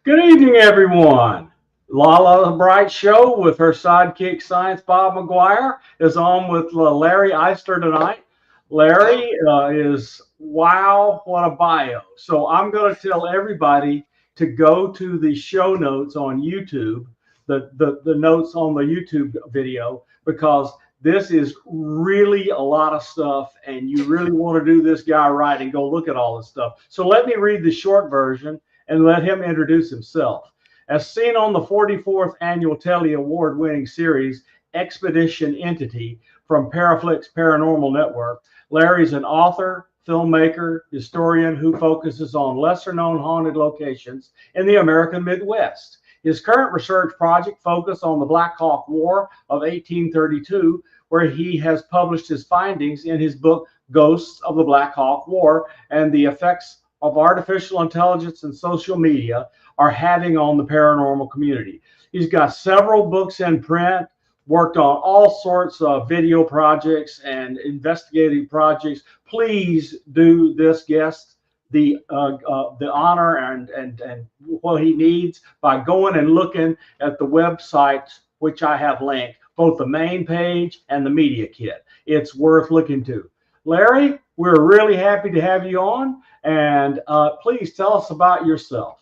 Good evening, everyone. Lala the Bright Show with her sidekick Science Bob McGuire is on with Larry Eissler tonight. Hello. Larry is wow, what a bio. So I'm going to tell everybody to go to the show notes on YouTube, the notes on the YouTube video, because this is really a lot of stuff and you really want to do this guy right and go look at all this stuff. So let me read the short version and let him introduce himself. As seen on the 44th annual Telly Award winning series Expedition Entity from Paraflix Paranormal Network, Larry's an author, filmmaker, historian who focuses on lesser known haunted locations in the American Midwest. His current research project focuses on the Black Hawk War of 1832, where he has published his findings in his book Ghosts of the Black Hawk War and the effects of artificial intelligence and social media are having on the paranormal community. He's got several books in print, worked on all sorts of video projects and investigative projects. Please do this guest the honor and what he needs by going and looking at the website, which I have linked, both the main page and the media kit. It's worth looking to. Larry, we're really happy to have you on, and please tell us about yourself.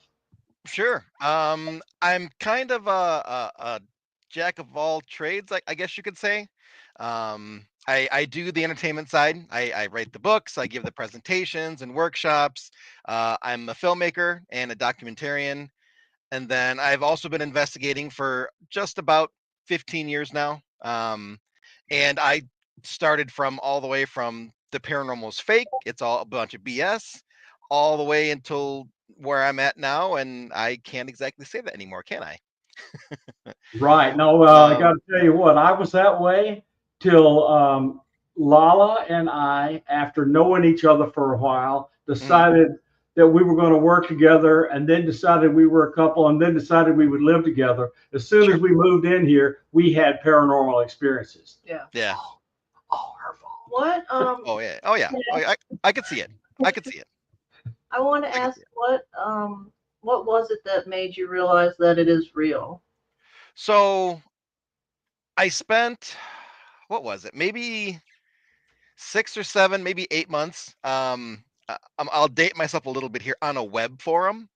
Sure. I'm kind of a jack of all trades, I guess you could say. I do the entertainment side. I write the books. I give the presentations and workshops. I'm a filmmaker and a documentarian. And then I've also been investigating for just about 15 years now. And I started from all the way from the paranormal's fake. It's all a bunch of BS, all the way until where I'm at now. And I can't exactly say that anymore, can I? Right. No, I got Um, to tell you what, I was that way till Lala and I, after knowing each other for a while, mhm. decided that we were going to work together and then decided we were a couple and then decided we would live together. As soon as Sure. we moved in here, we had paranormal experiences. Yeah. Yeah. Oh, her fault. What Oh yeah. Oh yeah. Oh, yeah. I could see it. I could see it. I want to I could ask see it. what was it that made you realize that it is real? So I spent, what was it? Maybe 6 or 7, maybe 8 months. I'll date myself a little bit here on a web forum.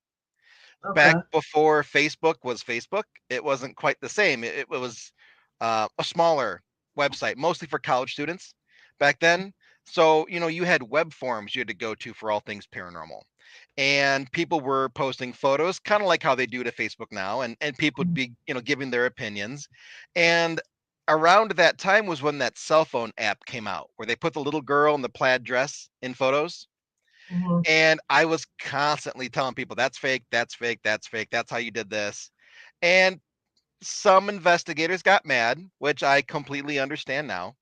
Back Okay. before Facebook was Facebook, it wasn't quite the same. It was a smaller website, mostly for college students back then. So, you had web forums you had to go to for all things paranormal. And people were posting photos, kind of like how they do to Facebook now, and people would be, giving their opinions. And around that time was when that cell phone app came out, where they put the little girl in the plaid dress in photos. Hmm. And I was constantly telling people that's fake, that's fake, that's fake, that's how you did this. And some investigators got mad, which I completely understand now.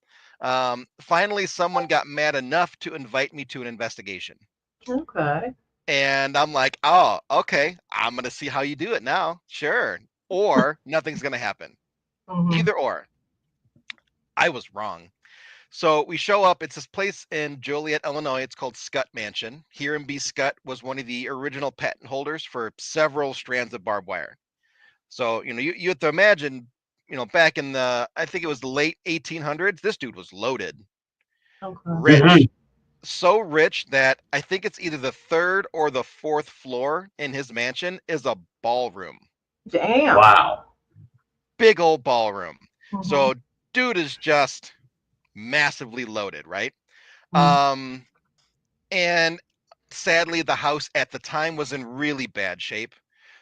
Finally, someone got mad enough to invite me to an investigation. Okay. And I'm like, oh, okay, I'm going to see how you do it now. Sure. Or nothing's going to happen. Hmm. Either or. I was wrong. So we show up. It's this place in Joliet, Illinois. It's called Scott Mansion. Here in B. Scott was one of the original patent holders for several strands of barbed wire. So, you have to imagine, back in I think it was the late 1800s, this dude was loaded, Okay. rich, so rich that I think it's either the third or the fourth floor in his mansion is a ballroom, Damn. Wow. big old ballroom. Hmm. So, dude is just massively loaded, right? Hmm. Um, and sadly, the house at the time was in really bad shape.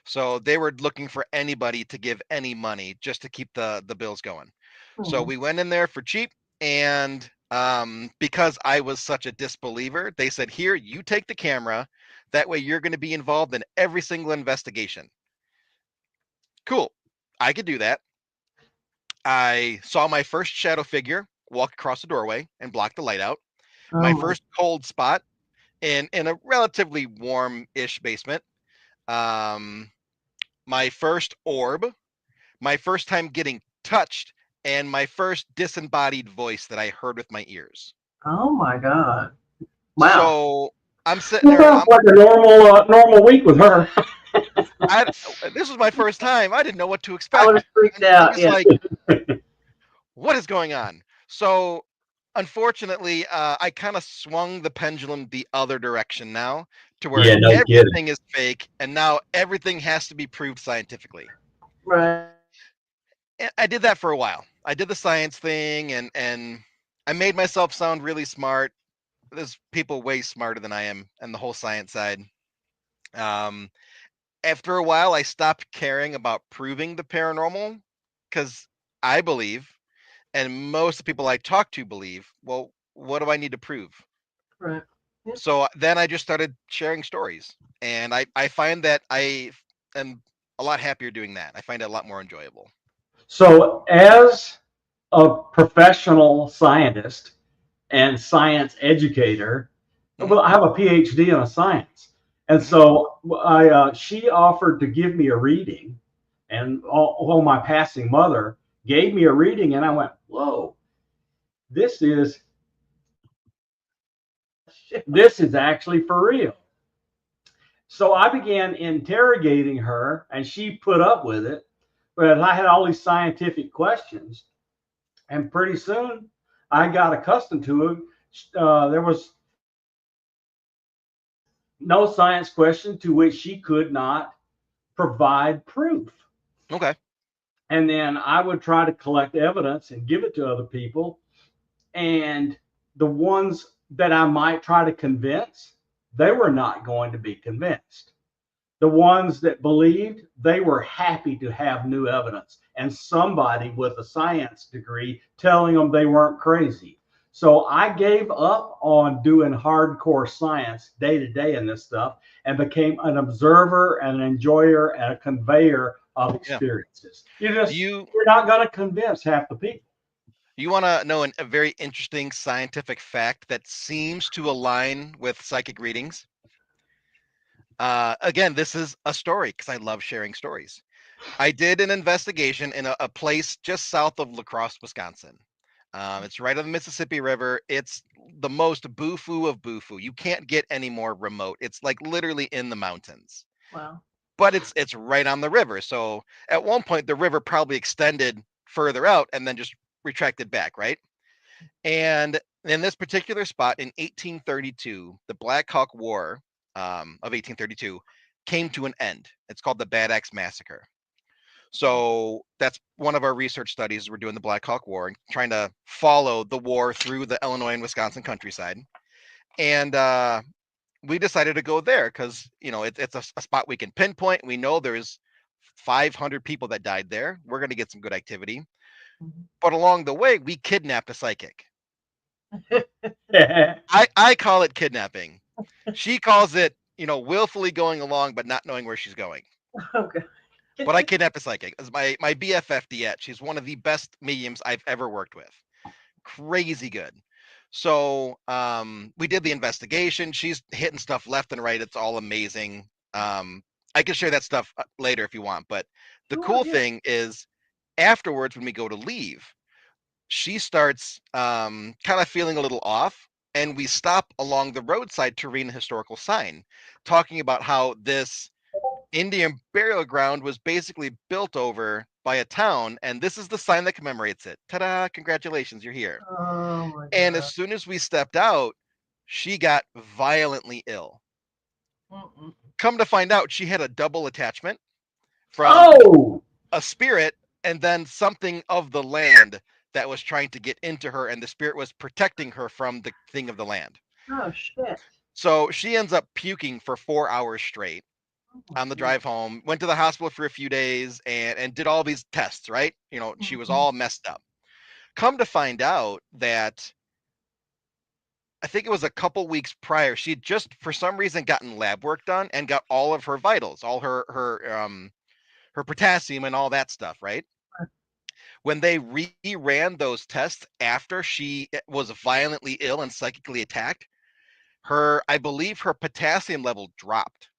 So they were looking for anybody to give any money just to keep the bills going. So we went in there for cheap, and because I was such a disbeliever, they said, "Here, you take the camera. That way, you're going to be involved in every single investigation." Cool, I could do that. I saw my first shadow figure walk across the doorway and block the light out. Oh My my. first cold spot in a relatively warm-ish basement. Um, my first orb, my first time getting touched, and my first disembodied voice that I heard with my ears. Oh my God. Wow. So I'm sitting Well, there. sounds like a normal week with her. This was my first time. I didn't know what to I expect. would have freaked I'm out. just Yeah. like, what is going on? So unfortunately, I kind of swung the pendulum the other direction now to where Yeah, no kidding. everything is fake and now everything has to be proved scientifically. Right. And I did that for a while. I did the science thing and I made myself sound really smart. There's people way smarter than I am and the whole science side. Um, After a while, I stopped caring about proving the paranormal because I believe, and most of the people I talk to believe, well, what do I need to prove? Right. So then I just started sharing stories. And I find that I am a lot happier doing that. I find it a lot more enjoyable. So, as a professional scientist and science educator, Mhm. well, I have a PhD in science, and Mhm. so she offered to give me a reading, and my passing mother gave me a reading, and I went, "Whoa, this is this is actually for real." So I began interrogating her, and she put up with it. But I had all these scientific questions, and pretty soon I got accustomed to it. There was no science question to which she could not provide proof. Okay. And then I would try to collect evidence and give it to other people. And the ones that I might try to convince, they were not going to be convinced. The ones that believed, they were happy to have new evidence and somebody with a science degree telling them they weren't crazy. So I gave up on doing hardcore science day to day in this stuff and became an observer and an enjoyer and a conveyor of Yeah. experiences. Do you You're not going to convince half the people. you want to know a very interesting scientific fact that seems to align with psychic readings? Again, this is a story because I love sharing stories. I did an investigation in a place just south of La Crosse, Wisconsin. It's right on the Mississippi River. It's the most boo-foo of boo-foo. You can't get any more remote. It's like literally in the mountains, Wow. but it's right on the river. So at one point, the river probably extended further out and then just retracted back, right? And in this particular spot in 1832, the Black Hawk War of 1832 came to an end. It's called the Bad Axe Massacre. So that's one of our research studies. We're doing the Black Hawk War and trying to follow the war through the Illinois and Wisconsin countryside. And we decided to go there because it's a spot we can pinpoint. We know there's 500 people that died there. We're going to get some good activity. Mhm. But along the way, we kidnapped a psychic. Yeah. I call it kidnapping. She calls it, willfully going along but not knowing where she's going. Okay. But I kidnapped a psychic. As my BFF Diet. She's one of the best mediums I've ever worked with. Crazy good. So we did the investigation. She's hitting stuff left and right. It's all amazing. I can share that stuff later if you want. But the Sure, cool yeah. thing is afterwards when we go to leave, she starts kind of feeling a little off. And we stop along the roadside to read a historical sign talking about how this Indian burial ground was basically built over by a town, and this is the sign that commemorates it. Ta-da! Congratulations, you're here. Oh my And as God. soon as we stepped out, she got violently ill. Mm-mm. Come to find out, she had a double attachment from Oh, a spirit and then something of the land that was trying to get into her, and the spirit was protecting her from the thing of the land. Oh shit. So she ends up puking for 4 hours straight Oh my on the God. drive home, went to the hospital for a few days and did all these tests, right? She was Mhm. all messed up. Come to find out that I think it was a couple weeks prior, she had just for some reason gotten lab work done and got all of her vitals, all her potassium and all that stuff, right? When they ran those tests after she was violently ill and psychically attacked, I believe her potassium level dropped.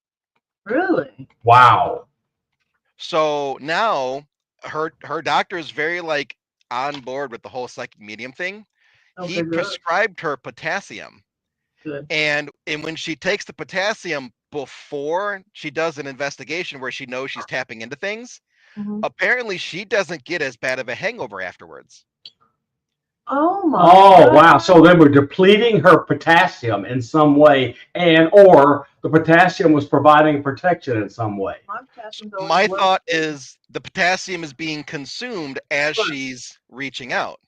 Really? wow. So now her doctor is very like on board with the whole psychic medium thing. He Okay, good. prescribed her potassium. Good. And when she takes the potassium before she does an investigation where she knows she's tapping into things, Mhm. apparently she doesn't get as bad of a hangover afterwards. Oh my Oh, God. wow. So they were depleting her potassium in some way, or the potassium was providing protection in some way. My potassium's always My low. thought is the potassium is being consumed as Right. she's reaching out.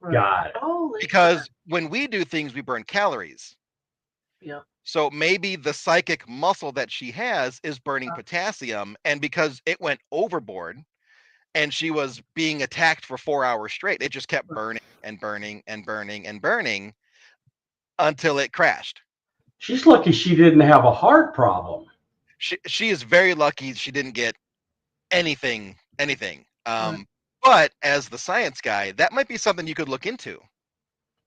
Right. Got it. Holy Because when we do things, we burn calories. Yeah. So maybe the psychic muscle that she has is burning potassium, and because it went overboard and she was being attacked for 4 hours straight, it just kept burning and burning and burning and burning until it crashed. She's lucky she didn't have a heart problem. She is very lucky she didn't get anything. Right. But as the science guy, that might be something you could look into.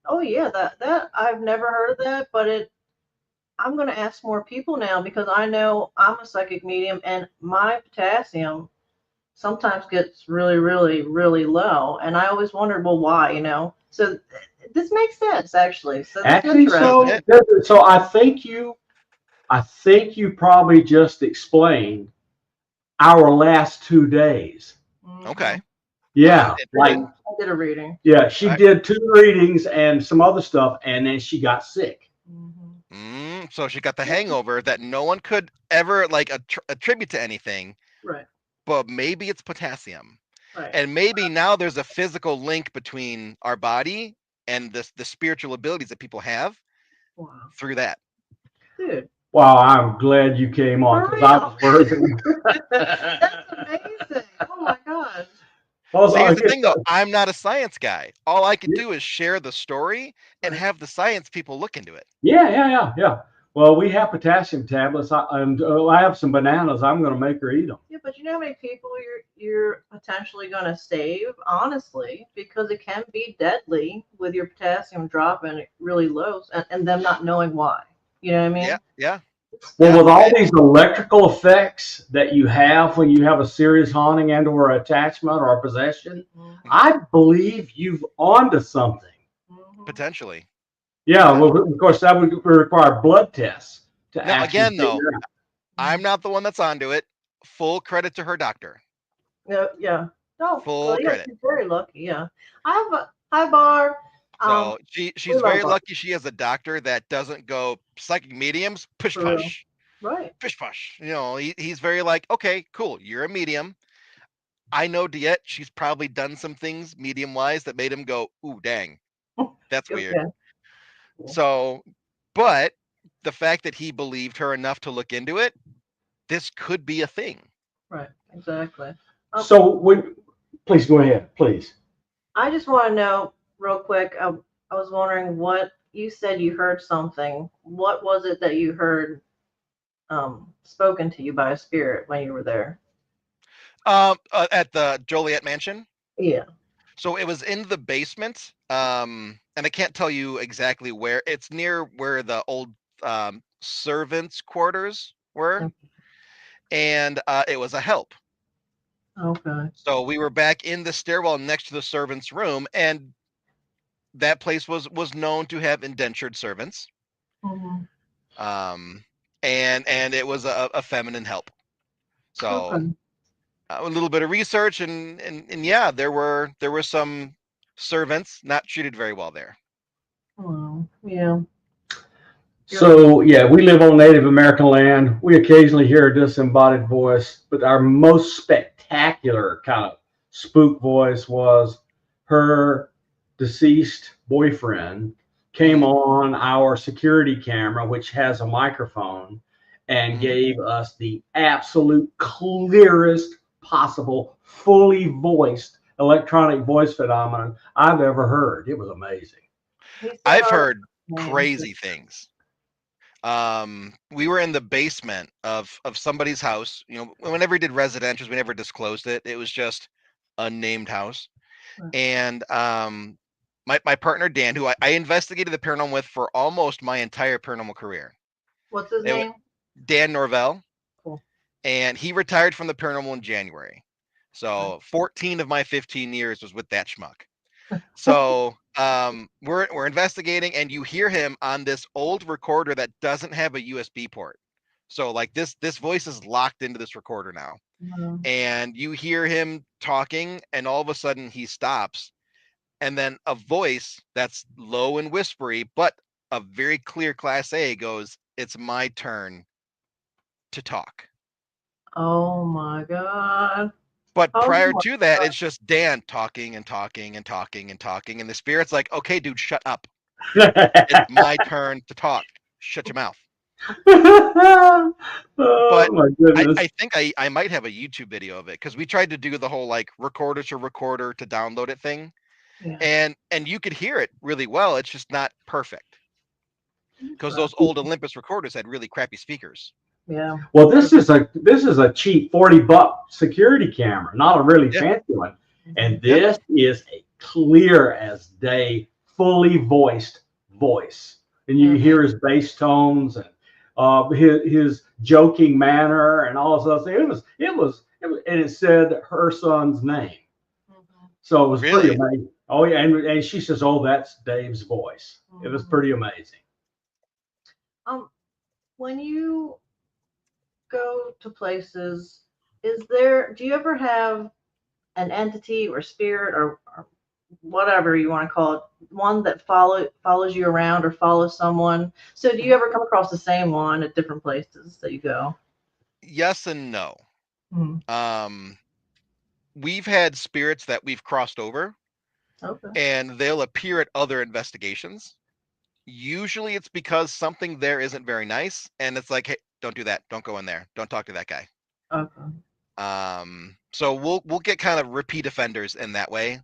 Oh yeah, that I've never heard of that, but I'm gonna ask more people now because I know I'm a psychic medium and my potassium sometimes gets really, really, really low, and I always wondered, well, why, you know? So this makes sense actually. So that's Actually, interesting. so I think you probably just explained our last 2 days. Okay. Yeah, like Interesting. I did a reading. yeah, she Right. did 2 readings and some other stuff, and then she got sick. So she got the hangover that no one could ever like attribute to anything, Right. but maybe it's potassium. Right. And maybe now there's a physical link between our body and the spiritual abilities that people have Wow. through that. Dude. Wow, I'm glad you came on For because I was worried. That's amazing. Oh my gosh. Also, See, I here's the guess, thing though, I'm not a science guy. All I can yeah, do is share the story and Right. have the science people look into it. yeah. Well, we have potassium tablets, and I have some bananas. I'm going to make her eat them. Yeah, but you know how many people you're potentially going to save, honestly, because it can be deadly with your potassium dropping really low and them not knowing why. You know what I mean? Yeah. Well, Yeah. with all these electrical effects that you have when you have a serious haunting and/or attachment or a possession, I believe you've onto something. Potentially. Yeah, well, of course, that would require blood tests to Now actually again though, figure out. I'm not the one that's onto it. Full credit to her doctor. Yeah. Oh, Full well, yeah, credit. she's very lucky. Yeah. I have a hi bar. So We she's love very her. lucky she has a doctor that doesn't go psychic mediums, push For real. push, Right. push push. You know, he's very like, okay, cool, you're a medium. I know Diet, she's probably done some things medium wise that made him go, ooh, dang, that's weird. Okay. So, but the fact that he believed her enough to look into it, this could be a thing. Right. Exactly. So, please go ahead, please. I just want to know real quick. I was wondering what you said you heard something. What was it that you heard spoken to you by a spirit when you were there? At the Joliet Mansion. Yeah. So it was in the basement, and I can't tell you exactly where. It's near where the old servants' quarters were, and it was a help. Okay. So we were back in the stairwell next to the servants' room, and that place was known to have indentured servants. Um, and it was a feminine help. So Okay. a little bit of research, and yeah, there were some servants not treated very well there. Oh, yeah. So, yeah, we live on Native American land. We occasionally hear a disembodied voice, but our most spectacular kind of spook voice was her deceased boyfriend came on our security camera, which has a microphone, and gave us the absolute clearest possible, fully voiced electronic voice phenomenon I've ever heard. It was amazing. I've heard crazy things. We were in the basement of somebody's house. You know, whenever we did residentials, we never disclosed it. It was just a named house. And my partner Dan, who I investigated the paranormal with for almost my entire paranormal career. What's his name? Dan Norvell. Cool. And he retired from the paranormal in January. So 14 of my 15 years was with that schmuck. So we're investigating, and you hear him on this old recorder that doesn't have a USB port. So like this voice is locked into this recorder now. And you hear him talking, and all of a sudden he stops, and then a voice that's low and whispery, but a very clear Class A goes, "It's my turn to talk." Oh my God. But Oh prior my to that, God. it's just Dan talking and talking and talking and talking, and the spirit's like, "Okay, dude, shut up. It's my turn to talk. Shut your mouth." Oh But my goodness. I think I might have a YouTube video of it, because we tried to do the whole like recorder to download it thing, Yeah. and you could hear it really well. It's just not perfect, because those old Olympus recorders had really crappy speakers. Yeah. Well, this is a cheap $40 security camera, not a really Yeah. fancy one. And Yeah. this is a clear as day, fully voiced voice. And you Mhm. hear his bass tones and his joking manner and all this other stuff. And it said her son's name. So it was pretty Really? amazing. Oh yeah, and she says, "Oh, that's Dave's voice." It was pretty amazing. When you go to places, do you ever have an entity or spirit or whatever you want to call it, one that follows you around or follows someone? So do you ever come across the same one at different places that you go? Yes and no. Hmm. We've had spirits that we've crossed over, Okay. and they'll appear at other investigations. Usually it's because something there isn't very nice, and it's like, "Hey, don't do that. Don't go in there. Don't talk to that guy." Okay. So we'll get kind of repeat offenders in that way.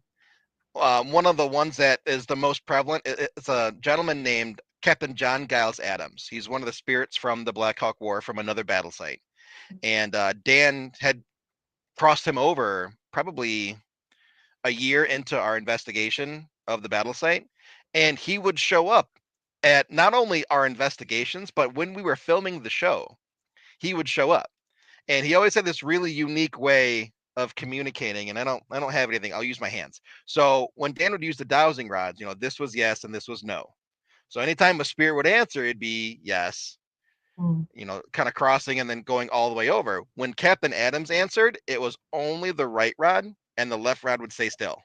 One of the ones that is the most prevalent, it's a gentleman named Captain John Giles Adams. He's one of the spirits from the Black Hawk War from another battle site. And Dan had crossed him over probably a year into our investigation of the battle site. And he would show up at not only our investigations, but when we were filming the show, he would show up. And he always had this really unique way of communicating, and I don't have anything. I'll use my hands. So when Dan would use the dowsing rods, this was yes and this was no. So anytime a spirit would answer, it'd be yes, Mm. kind of crossing and then going all the way over. When Captain Adams answered, it was only the right rod, and the left rod would stay still.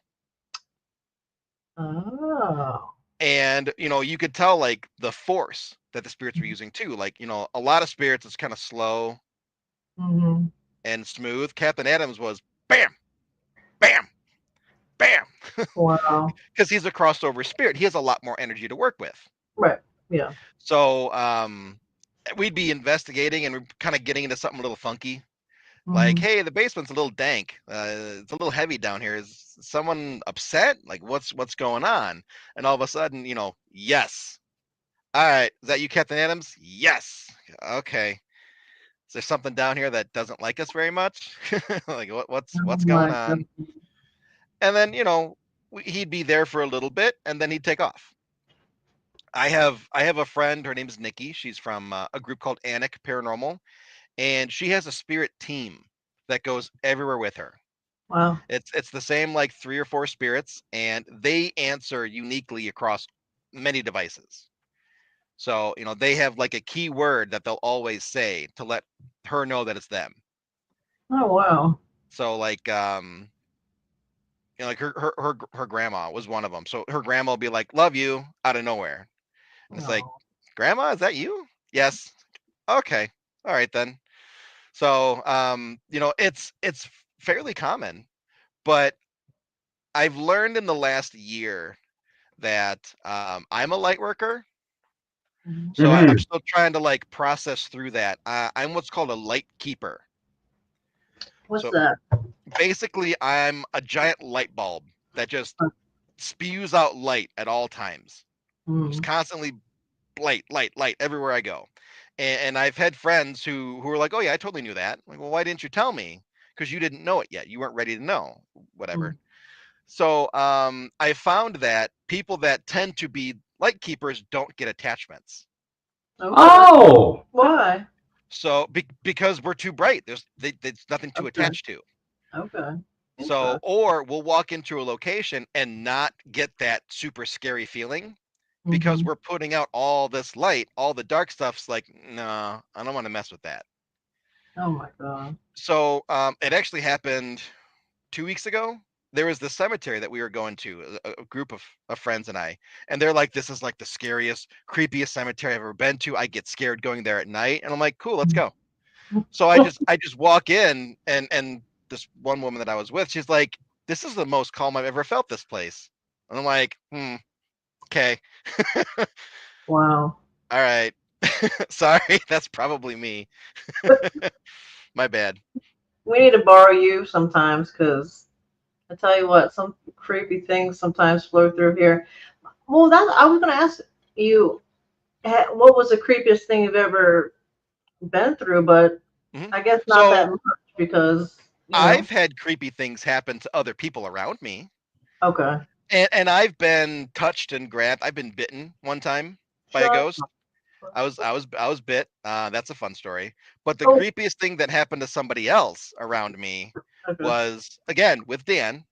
Oh. And you could tell like the force that the spirits were using too. Like a lot of spirits is kind of slow Mm-hmm. and smooth. Captain Adams was bam, bam, bam, Wow. because he's a crossover spirit. He has a lot more energy to work with. Right. Yeah. So we'd be investigating, and we're kind of getting into something a little funky. Like, Mm-hmm. hey, the basement's a little dank. It's a little heavy down here. Is someone upset? Like, what's going on? And all of a sudden, yes. All right, is that you, Captain Adams? Yes. Okay. Is there something down here that doesn't like us very much? Like, what's Oh going my on? God. And then he'd be there for a little bit, and then he'd take off. I have a friend. Her name is Nikki. She's from a group called Anik Paranormal, and she has a spirit team that goes everywhere with her. Wow. It's the same like 3 or 4 spirits, and they answer uniquely across many devices. So they have like a key word that they'll always say to let her know that it's them. Oh wow. So like like her grandma was one of them. So her grandma will be like, "Love you," out of nowhere, and it's like, Oh. "Grandma, is that you?" Yes. Okay. All right then. So it's fairly common, but I've learned in the last year that I'm a light worker. Mm-hmm. So I'm Mm-hmm. still trying to like process through that. I'm what's called a light keeper. What's So that? basically, I'm a giant light bulb that just spews out light at all times, just Mm-hmm. constantly light, light, light everywhere I go. And I've had friends who were like, "Oh yeah, I totally knew that." I'm like, well, why didn't you tell me? Because you didn't know it yet. You weren't ready to know. Whatever. So I found that people that tend to be light keepers don't get attachments. Okay. Oh, Why? So because we're too bright, there's nothing to Okay. attach to. Okay. So, Interesting. or we'll walk into a location and not get that super scary feeling, because Mhm. we're putting out all this light, all the dark stuff's like, no, I don't want to mess with that. Oh my God. So it actually happened 2 weeks ago. There was the cemetery that we were going to, a group of friends and I, and they're like, this is like the scariest, creepiest cemetery I've ever been to. I get scared going there at night. And I'm like, cool, let's go. So I just walk in, and this one woman that I was with, she's like, this is the most calm I've ever felt this place. And I'm like, okay. Wow. All right. Sorry, that's probably me. My bad. We need to borrow you sometimes because I tell you what, some creepy things sometimes flow through here. Well, that I was going to ask you, what was the creepiest thing you've ever been through? But Mhm. I guess not that So much because I've had creepy things happen to other people around me. Okay. And I've been touched and grabbed. I've been bitten one time by a Shut ghost. up. I was bit. That's a fun story. But the Oh, creepiest thing that happened to somebody else around me okay. was, again, with Dan,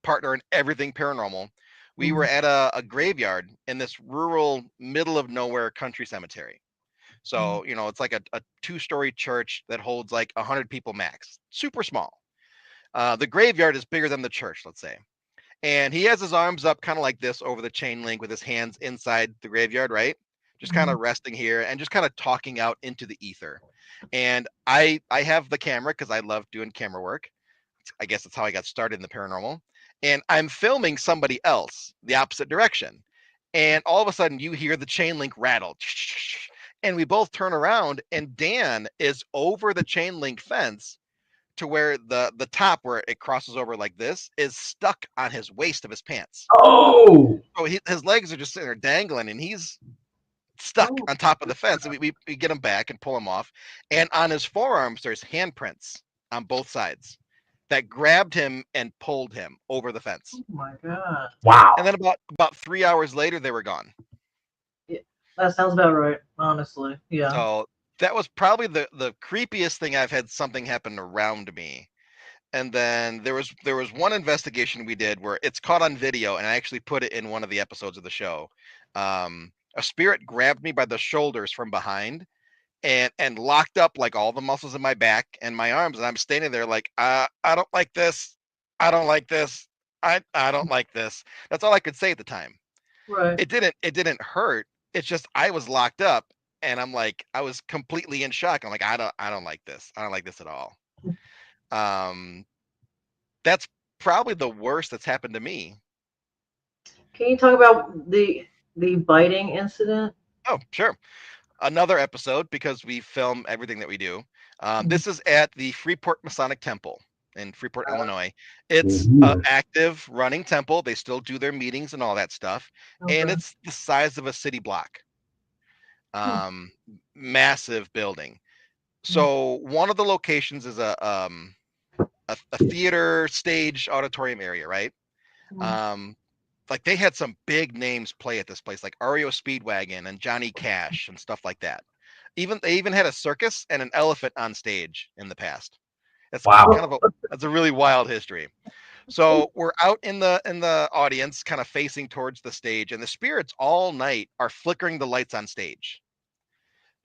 partner in everything paranormal. We were Mhm. at a graveyard in this rural, middle of nowhere country cemetery. So, it's like a two-story church that holds like 100 people max. Super small. The graveyard is bigger than the church, let's say. And he has his arms up kind of like this over the chain link with his hands inside the graveyard, right? Just kind Mhm. of resting here and just kind of talking out into the ether. And I have the camera because I love doing camera work. I guess that's how I got started in the paranormal. And I'm filming somebody else the opposite direction. And all of a sudden you hear the chain link rattle. And we both turn around and Dan is over the chain link fence to where the top where it crosses over like this is stuck on his waist of his pants. Oh, So his legs are just sitting there dangling, and he's stuck Oh, on top of the fence. And we get him back and pull him off. And on his forearms, there's handprints on both sides that grabbed him and pulled him over the fence. oh my God. And wow. then about 3 hours later, they were gone. Yeah, that sounds about right, honestly. Yeah. So that was probably the creepiest thing I've had something happen around me. And then there was one investigation we did where it's caught on video, and I actually put it in one of the episodes of the show. A spirit grabbed me by the shoulders from behind and locked up like all the muscles in my back and my arms, and I'm standing there like, I don't like this, I don't like this, I don't like this. That's all I could say at the time. Right. It didn't hurt. It's just I was locked up, and I'm like, I was completely in shock. I'm like, I don't like this. I don't like this at all. Um, that's probably the worst that's happened to me. Can you talk about the biting incident? Oh, sure. Another episode because we film everything that we do. Mhm. This is at the Freeport Masonic Temple in Freeport, Illinois. It's an Mhm. active running temple. They still do their meetings and all that stuff. And Okay. it's the size of a city block. Hmm. Um, Massive building. Mhm. So one of the locations is a theater stage auditorium area, right? Mhm. Um, like they had some big names play at this place, like REO Speedwagon and Johnny Cash and stuff like that. They even had a circus and an elephant on stage in the past. It's kind Wow. of a that's a really wild history. So we're out in the audience, kind of facing towards the stage, and the spirits all night are flickering the lights on stage.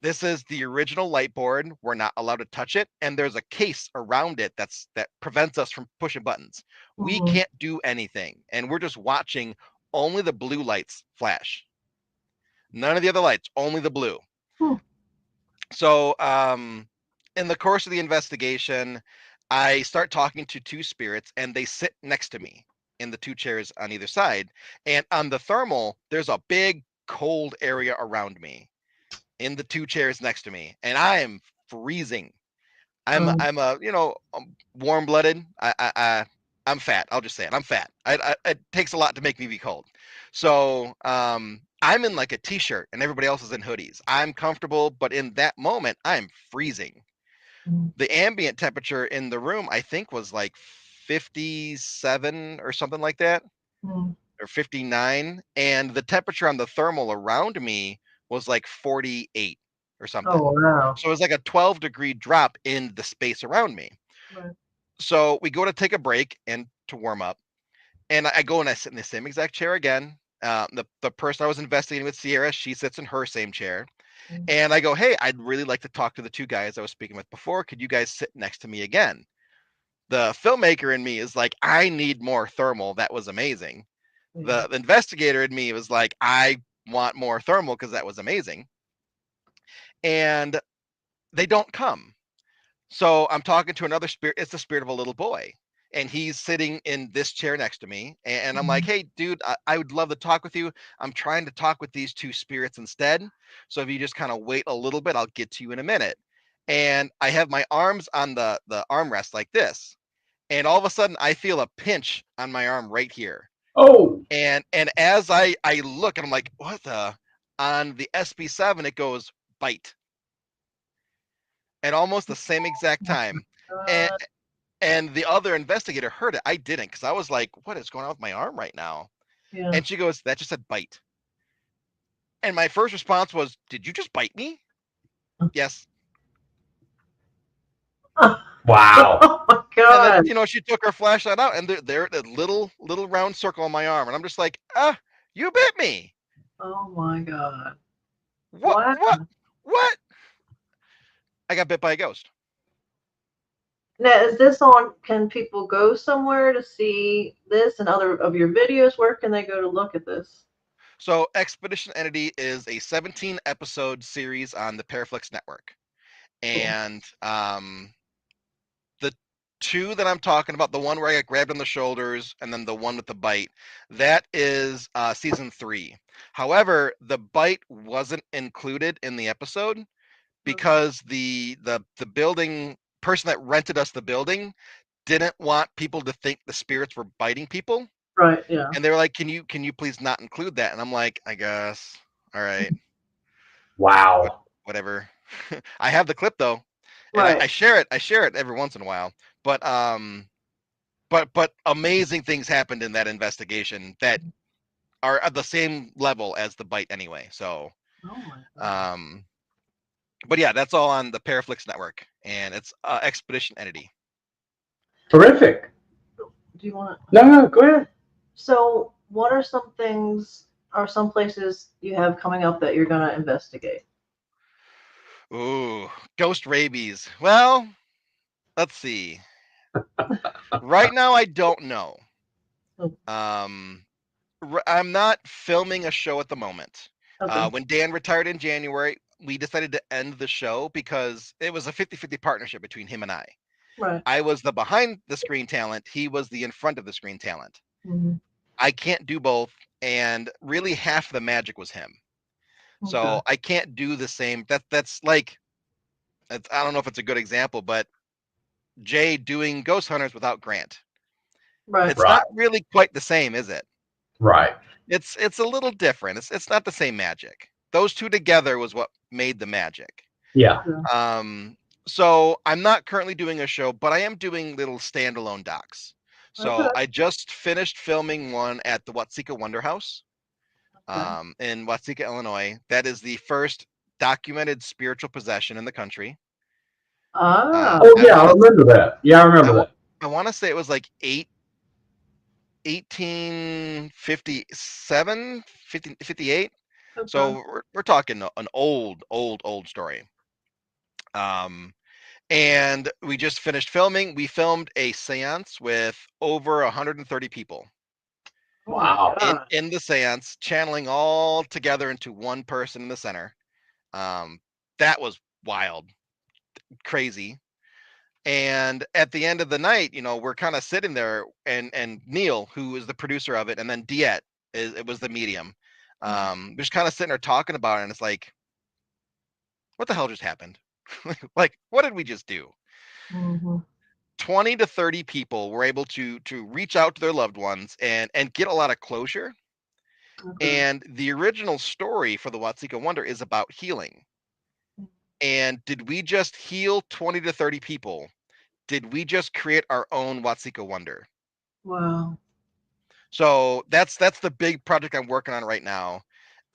This is the original light board. We're not allowed to touch it, and there's a case around it that prevents us from pushing buttons. We Mhm. can't do anything, and we're just watching only the blue lights flash. None of the other lights, only the blue. Hmm. So, in the course of the investigation, I start talking to two spirits, and they sit next to me in the two chairs on either side. And on the thermal, there's a big cold area around me in the two chairs next to me, and I am freezing. Um, I'm warm blooded. I'm fat. I'll just say it. I'm fat. It takes a lot to make me be cold. So I'm in like a t-shirt, and everybody else is in hoodies. I'm comfortable, but in that moment, I'm freezing. mhm. The ambient temperature in the room, I think, was like 57 or something like that, Mhm. or 59, and the temperature on the thermal around me was like 48 or Oh something. wow. So it was like a 12-degree drop in the space around me. Right. So we go to take a break and to warm up, and I go and I sit in the same exact chair again, the person I was investigating with, Sierra, she sits in her same chair. Mhm. And I go, hey, I'd really like to talk to the two guys I was speaking with before. Could you guys sit next to me again? The filmmaker in me is like, I need more thermal. That was amazing. Yeah. The investigator in me was like, I want more thermal because that was amazing. And they don't come. So I'm talking to another spirit. It's the spirit of a little boy. And he's sitting in this chair next to me. And I'm like, hey, dude, I would love to talk with you. I'm trying to talk with these two spirits instead. So if you just kind of wait a little bit, I'll get to you in a minute. And I have my arms on the armrest like this. And all of a sudden I feel a pinch on my arm right here. Oh, And as I look, and I'm like, what the? On the SB7, it goes bite. At almost the same exact time. And Uh, and the other investigator heard it. I didn't, because I was like, what is going on with my arm right now? yeah. And she goes, that just said bite. And my first response was, did you just bite me? Yes. wow. Oh my And God. then, she took her flashlight out, and they're a little round circle on my arm. And I'm just like, you bit me. Oh my God. What? Wow. What? I got bit by a ghost. Now, is this on? Can people go somewhere to see this and other of your videos? Where can they go to look at this? So Expedition Entity is a 17 episode series on the Paraflix network. Cool. And the two that I'm talking about, the one where I got grabbed on the shoulders and then the one with the bite, that is season 3. However, the bite wasn't included in the episode because the building person that rented us the building didn't want people to think the spirits were biting people. Right. Yeah. And they were like, can you please not include that? And I'm like, I guess. All right. Wow. Whatever. I have the clip though. And Right. I share it. I share it every once in a while. But amazing things happened in that investigation that are at the same level as the bite anyway. So Oh my God. but yeah, that's all on the Paraflix network, and it's Expedition Entity. Terrific. Do you want to? No, go ahead. So, what are some things or some places you have coming up that you're going to investigate? Ooh, ghost rabies. Well, let's see. Right now, I don't know. I'm not filming a show at the moment. Okay. When Dan retired in January, we decided to end the show because it was a 50-50 partnership between him and I. Right. I was the behind the screen talent. He was the in front of the screen talent. Mm-hmm. I can't do both. And really half the magic was him. So Okay. I can't do the same. That's like, I don't know if it's a good example, but Jay doing Ghost Hunters without Grant. Right. It's not really quite the same, is it? Right. It's a little different. It's not the same magic. Those two together was what made the magic. Yeah. So I'm not currently doing a show, but I am doing little standalone docs. So Okay. I just finished filming one at the Watsika Wonder House in Watsika, Illinois. That is the first documented spiritual possession in the country. Ah. Oh, yeah, I remember that. Yeah, I remember that. I want to say it was like 1857, 58. Okay. So we're talking an old story. And we just finished filming. We filmed a seance with over 130 people. Wow. In the seance, channeling all together into one person in the center. That was wild, crazy. And at the end of the night, we're kind of sitting there, and Neil, who is the producer of it, and then Diet it was the medium. We're just kind of sitting there talking about it, and it's like, what the hell just happened? Like, what did we just do? Mm-hmm. 20 to 30 people were able to reach out to their loved ones and get a lot of closure. Okay. And the original story for the Watsika Wonder is about healing. And did we just heal 20 to 30 people? Did we just create our own Watsika Wonder? Wow. So that's the big project I'm working on right now.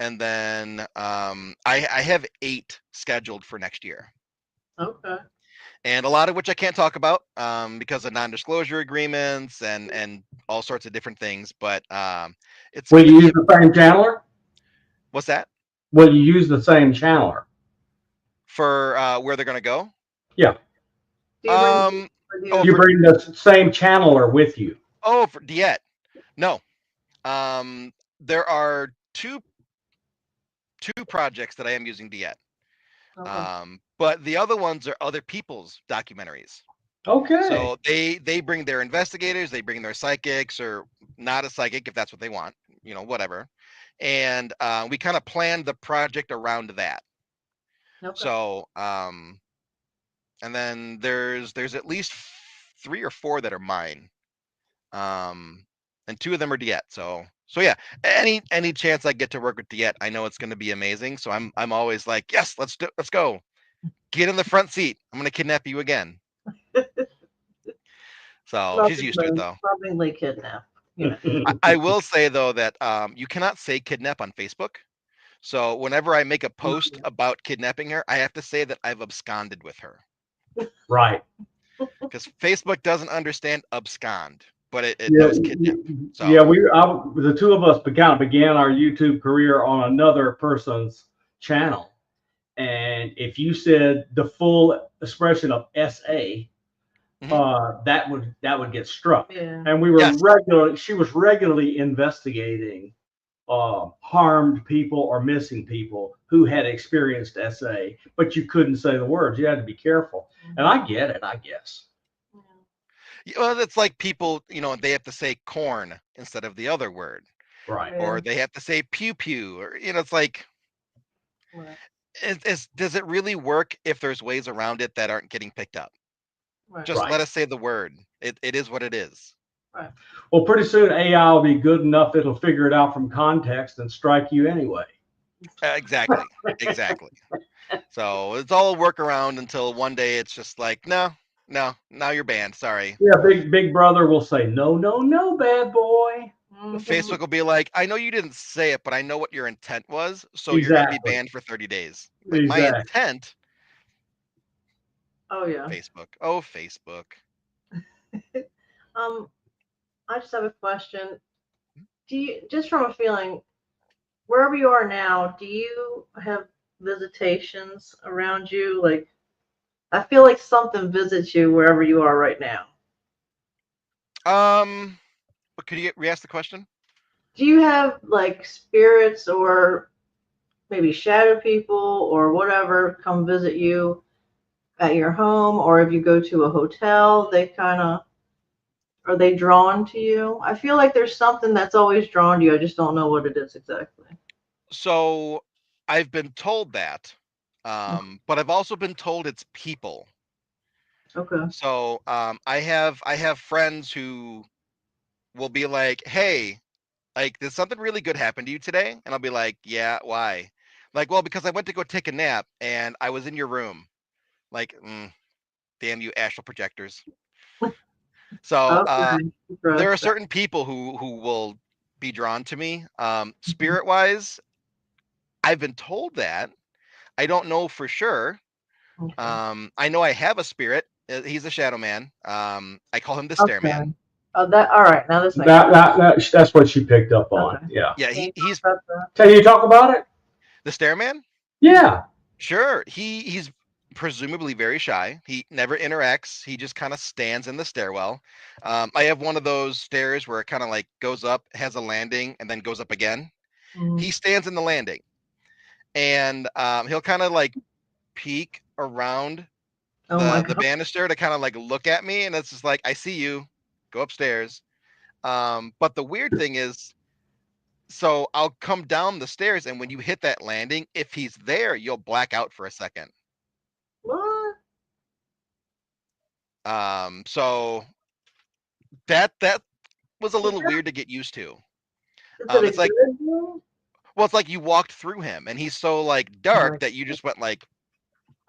And then I have 8 scheduled for next year. Okay. and a lot of which I can't talk about because of non-disclosure agreements and all sorts of different things. But it's Will going to you be use the same channeler? what's that Will you use the same channeler? for where they're going to go? Yeah. Do you bring Um. with you? Oh, You for bring the same channeler with you. for Diet. No. There are two projects that I am using Diet. Okay. But the other ones are other people's documentaries. Okay. So they bring their investigators, they bring their psychics, or not a psychic if that's what they want, whatever. And we kind of planned the project around that. Okay. So and then there's at least 3 or 4 that are mine. And 2 of them are Diet. So yeah, any chance I get to work with Diet, I know it's going to be amazing. So I'm always like, yes, let's go. Get in the front seat. I'm going to kidnap you again. So she's used to it though. Lovingly kidnapped. I will say though that you cannot say kidnap on Facebook. So whenever I make a post about kidnapping her, I have to say that I've absconded with her. Right. Because Facebook doesn't understand abscond, but it Yeah, knows kidnap. So yeah, the two of us began our YouTube career on another person's channel. And if you said the full expression of SA, that would get struck. Yeah. And we were Yes. she was regularly investigating harmed people or missing people who had experienced SA, but you couldn't say the words. You had to be careful. And I get it, I guess. Well, it's like people, they have to say corn instead of the other word. Right. Yeah. Or they have to say pew pew, or it's like, Right. does it really work if there's ways around it that aren't getting picked up? Right. Just Right. let us say the word. It is what it is. Right. Well, pretty soon AI will be good enough; it'll figure it out from context and strike you anyway. Exactly. So it's all a workaround until one day it's just like, no, now you're banned. Sorry. Yeah, big brother will say, no, no, no, bad boy. Facebook will be like, I know you didn't say it, but I know what your intent was, so you're going to be Exactly. banned for 30 days. Like my Exactly. intent. Oh yeah. Facebook. Oh, Facebook. I just have a question. Do you, just from a feeling, wherever you are now, do you have visitations around you? Like, I feel like something visits you wherever you are right now. But could you re-ask the question? Do you have like spirits or maybe shadow people or whatever come visit you at your home, or if you go to a hotel, they kind of are they drawn to you? I feel like there's something that's always drawn to you. I just don't know what it is exactly. So I've been told that, but I've also been told it's people. Okay. So I have friends who will be like, hey, like, did something really good happen to you today? And I'll be like, yeah, why? Like, well, because I went to go take a nap and I was in your room. Like, damn you astral projectors. So Okay. there are certain people who will be drawn to me. Spirit wise, I've been told that. I don't know for sure. Okay. I know I have a spirit. He's a shadow man. I call him the Stairman. Oh, that all right. Now this makes sense. That's what she picked up on. Okay. Yeah. Yeah, he's Can you talk about it? the Stairman. Yeah. Sure. He's presumably very shy. He never interacts. He just kind of stands in the stairwell. I have one of those stairs where it kind of like goes up, has a landing, and then goes up again. He stands in the landing, and he'll kind of like peek around Oh my the God. banister to kind of like look at me, and it's just like, I see you. Go upstairs. But the weird thing is, so I'll come down the stairs, and when you hit that landing, if he's there, you'll black out for a second. What? So that was a little weird to get used to. Is it a It's like, good room? well, it's like you walked through him, and he's so like dark that you just went like,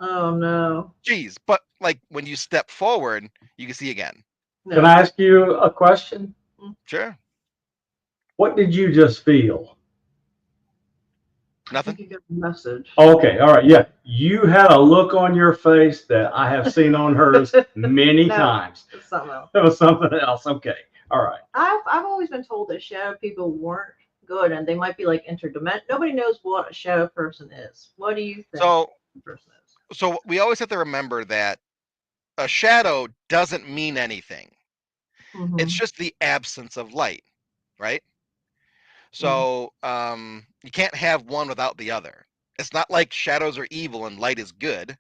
Oh no. geez. But like when you step forward, you can see again. No. Can I ask you a question? Sure. What did you just feel? I think Nothing. you got the message. Okay, all right, yeah. You had a look on your face that I have seen on hers many No, times. it's something else. It was something else. Okay, all right. I've always been told that shadow people weren't good and they might be like interdimensional. Nobody knows what a shadow person is. What do you think So a person is? so we always have to remember that a shadow doesn't mean anything. It's Mm-hmm. just the absence of light, right? Yeah. So you can't have one without the other. It's not like shadows are evil and light is good.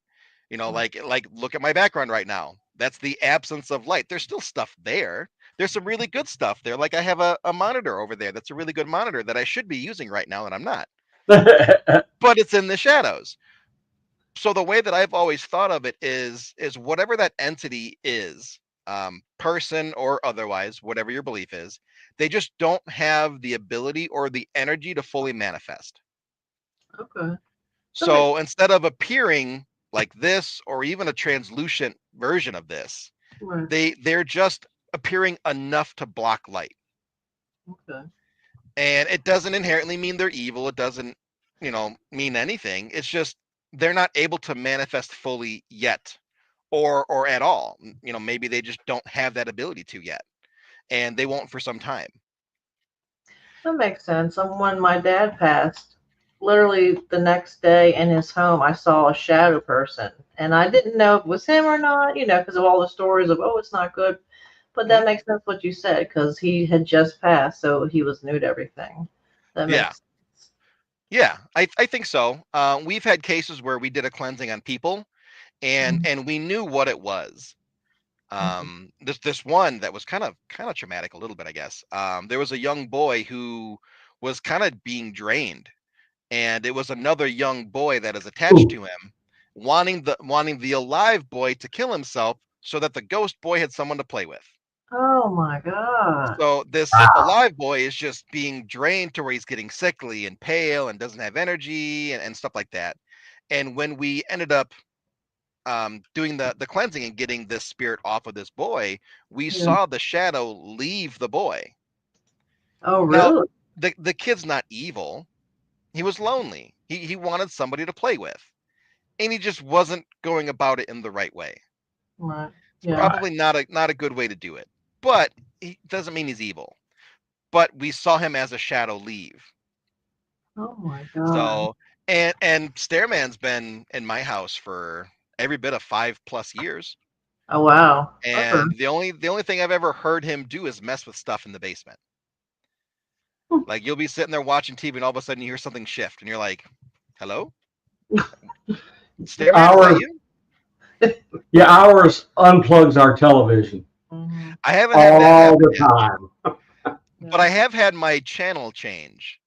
You know, like look at my background right now. That's the absence of light. There's still stuff there. There's some really good stuff there. Like I have a monitor over there that's a really good monitor that I should be using right now and I'm not. But it's in the shadows. So the way that I've always thought of it is whatever that entity is, person or otherwise, whatever your belief is, they just don't have the ability or the energy to fully manifest. Okay. That makes So instead of appearing like this or even a translucent version of this, right. they're just appearing enough to block light. Okay. And it doesn't inherently mean they're evil. It doesn't, mean anything. It's just they're not able to manifest fully yet or at all. Maybe they just don't have that ability to yet. And they won't for some time. That makes sense. When my dad passed, literally the next day in his home, I saw a shadow person, and I didn't know if it was him or not, because of all the stories of, oh, it's not good. But Mhm. that makes sense what you said, because he had just passed, so he was new to everything. That Yeah. makes sense. Yeah, I think so. We've had cases where we did a cleansing on people and we knew what it was. Mhm. This one that was kind of traumatic a little bit, I guess. There was a young boy who was kind of being drained, and it was another young boy that is attached Ooh. to him, wanting the alive boy to kill himself so that the ghost boy had someone to play with. Oh my God. So this Wow. alive boy is just being drained to where he's getting sickly and pale and doesn't have energy and stuff like that. And when we ended up doing the cleansing and getting this spirit off of this boy, we Yeah. saw the shadow leave the boy. Oh, Now, really? the kid's not evil. He was lonely. He wanted somebody to play with, and he just wasn't going about it in the right way. Right. It's Yeah. Right. probably not a good way to do it, but he doesn't mean he's evil. But we saw him as a shadow leave. Oh my God. So and Stairman's been in my house for every bit of 5+ years. Oh wow. Okay. And the only thing I've ever heard him do is mess with stuff in the basement. Like you'll be sitting there watching TV and all of a sudden you hear something shift and you're like, "Hello? Stairman, is that Ours, you?" yeah, ours unplugs our television Hmm. I haven't had that all happen the yet, time. but Yeah. I have had my channel change.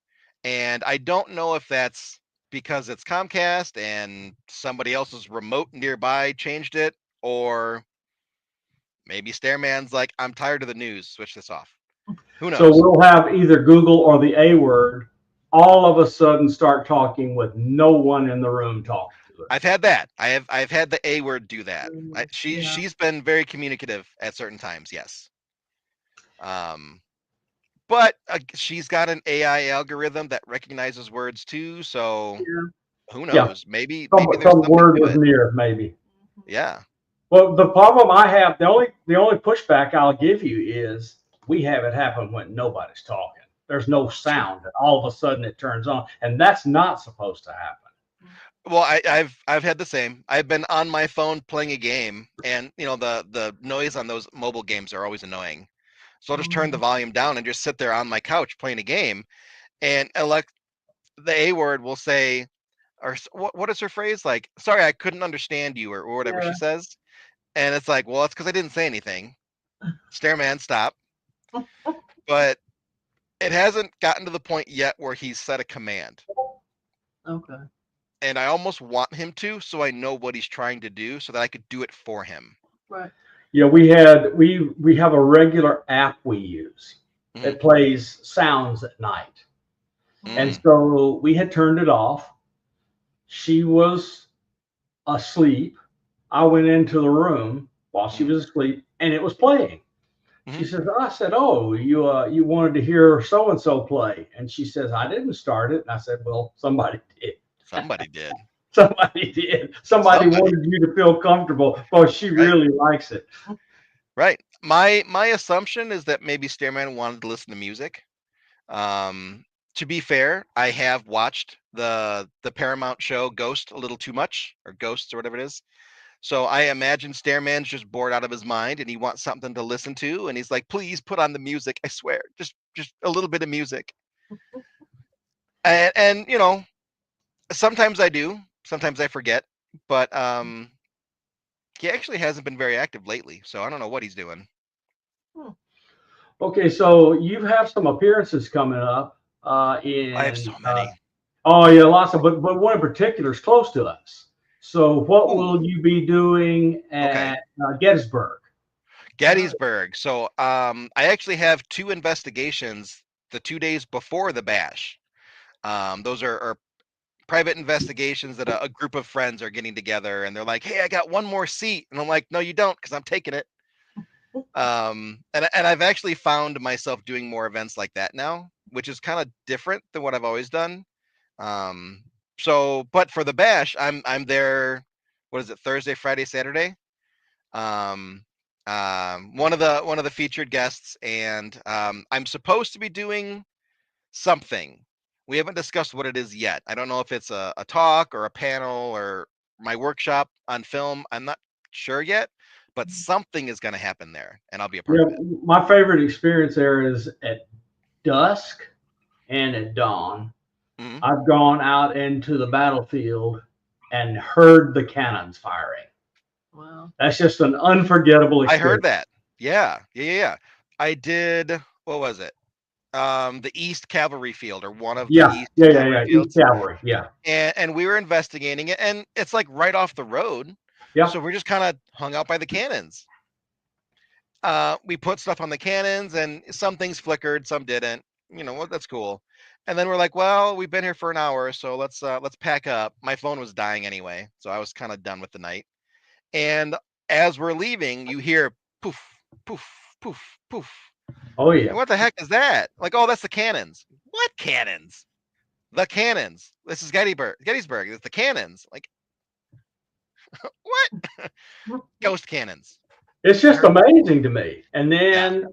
And I don't know if that's because it's Comcast and somebody else's remote nearby changed it, or maybe Stairman's like, "I'm tired of the news, switch this off." Who So knows? we'll have either Google or the A word all of a sudden start talking with no one in the room talking to I've us. had that. I've had the A word do that. Yeah. She's been very communicative at certain times, yes. Um, but she's got an AI algorithm that recognizes words too, so Yeah. who Yeah, knows? some, Maybe there's some something word to was it. near, maybe. Yeah. Well, the problem I have, the only pushback I'll give you is we have it happen when nobody's talking. There's no Sure. sound, and all of a sudden it turns on, and that's not supposed to happen. Well, I've had the same. I've been on my phone playing a game, and the noise on those mobile games are always annoying. So I'll just turn the Mhm. volume down and just sit there on my couch playing a game, and elect the A word will say, or what is her phrase? Like, "Sorry, I couldn't understand you," or whatever Yeah. she says. And it's like, well, it's because I didn't say anything. Stairman, stop. But it hasn't gotten to the point yet where he's set a command. Okay. And I almost want him to, so I know what he's trying to do so that I could do it for him. Right. Yeah, we have a regular app we use Mhm. that plays sounds at night, and Mm. so we had turned it off. She was asleep. I went into the room while she Mhm. was asleep, and it was playing. She says, I said, oh, you wanted to hear so and so play, and she says, I didn't start it, and I said, well, somebody did. Somebody did. Somebody did. Somebody wanted you to feel comfortable. Well, she really likes it. Right. My assumption is that maybe Stairman wanted to listen to music. To be fair, I have watched the Paramount show Ghost a little too much, or Ghosts or whatever it is. So I imagine Stairman's just bored out of his mind and he wants something to listen to, and he's like, please put on the music. I swear, just a little bit of music. And you know, sometimes I do, sometimes I forget, but he actually hasn't been very active lately, so I don't know what he's doing. Okay, so you have some appearances coming up. I have so many. Oh yeah, lots of, but one in particular is close to us. So what will you be doing at Gettysburg? Gettysburg. So I actually have 2 investigations the 2 days before the bash. Those are private investigations that a group of friends are getting together, and they're like, hey, I got one more seat, and I'm like, no, you don't, because I'm taking it. And I've actually found myself doing more events like that now, which is kind of different than what I've always done. So but for the bash, I'm there, what is it, Thursday, Friday, Saturday. One of the featured guests, and I'm supposed to be doing something. We haven't discussed what it is yet. I don't know if it's a talk or a panel or my workshop on film. I'm not sure yet, but something is going to happen there, and I'll be a part of it. My favorite experience there is at dusk and at dawn. I've gone out into the battlefield and heard the cannons firing. Wow. That's just an unforgettable experience. I heard that. Yeah. I did, what was it? The East Cavalry Field, or one of the East Cavalry Fields. East Cavalry, yeah. And we were investigating it, and it's like right off the road. Yeah. So we're just kind of hung out by the cannons. We put stuff on the cannons, and some things flickered, some didn't. You know, well, that's cool. And then we're like, well, we've been here for an hour, so let's pack up. My phone was dying anyway, so I was kind of done with the night. And as we're leaving, you hear poof, poof, poof, poof. Oh yeah. And what the heck is that? Like, oh, that's the cannons. What cannons? The cannons. This is Gettysburg. It's the cannons. Like, what? Ghost cannons. It's just amazing to me. And then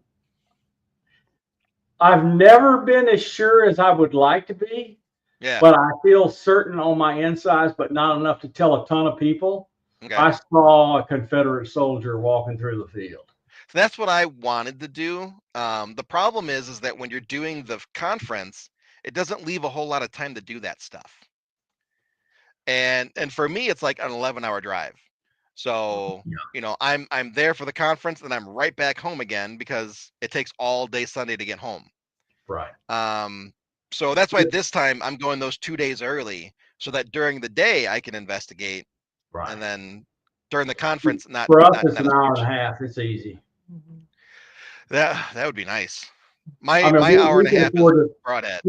I've never been as sure as I would like to be. Yeah. But I feel certain on my insides, but not enough to tell a ton of people. Okay. I saw a Confederate soldier walking through the field. So that's what I wanted to do. The problem is that when you're doing the conference, it doesn't leave a whole lot of time to do that stuff. And for me, it's like an 11-hour drive. So, you know, I'm there for the conference, and I'm right back home again because it takes all day Sunday to get home. Right. So that's why this time I'm going those 2 days early, so that during the day I can investigate. Right. And then during the conference, for us, it's an hour and a half. It's easy. That would be nice. My hour and a half is broadhead.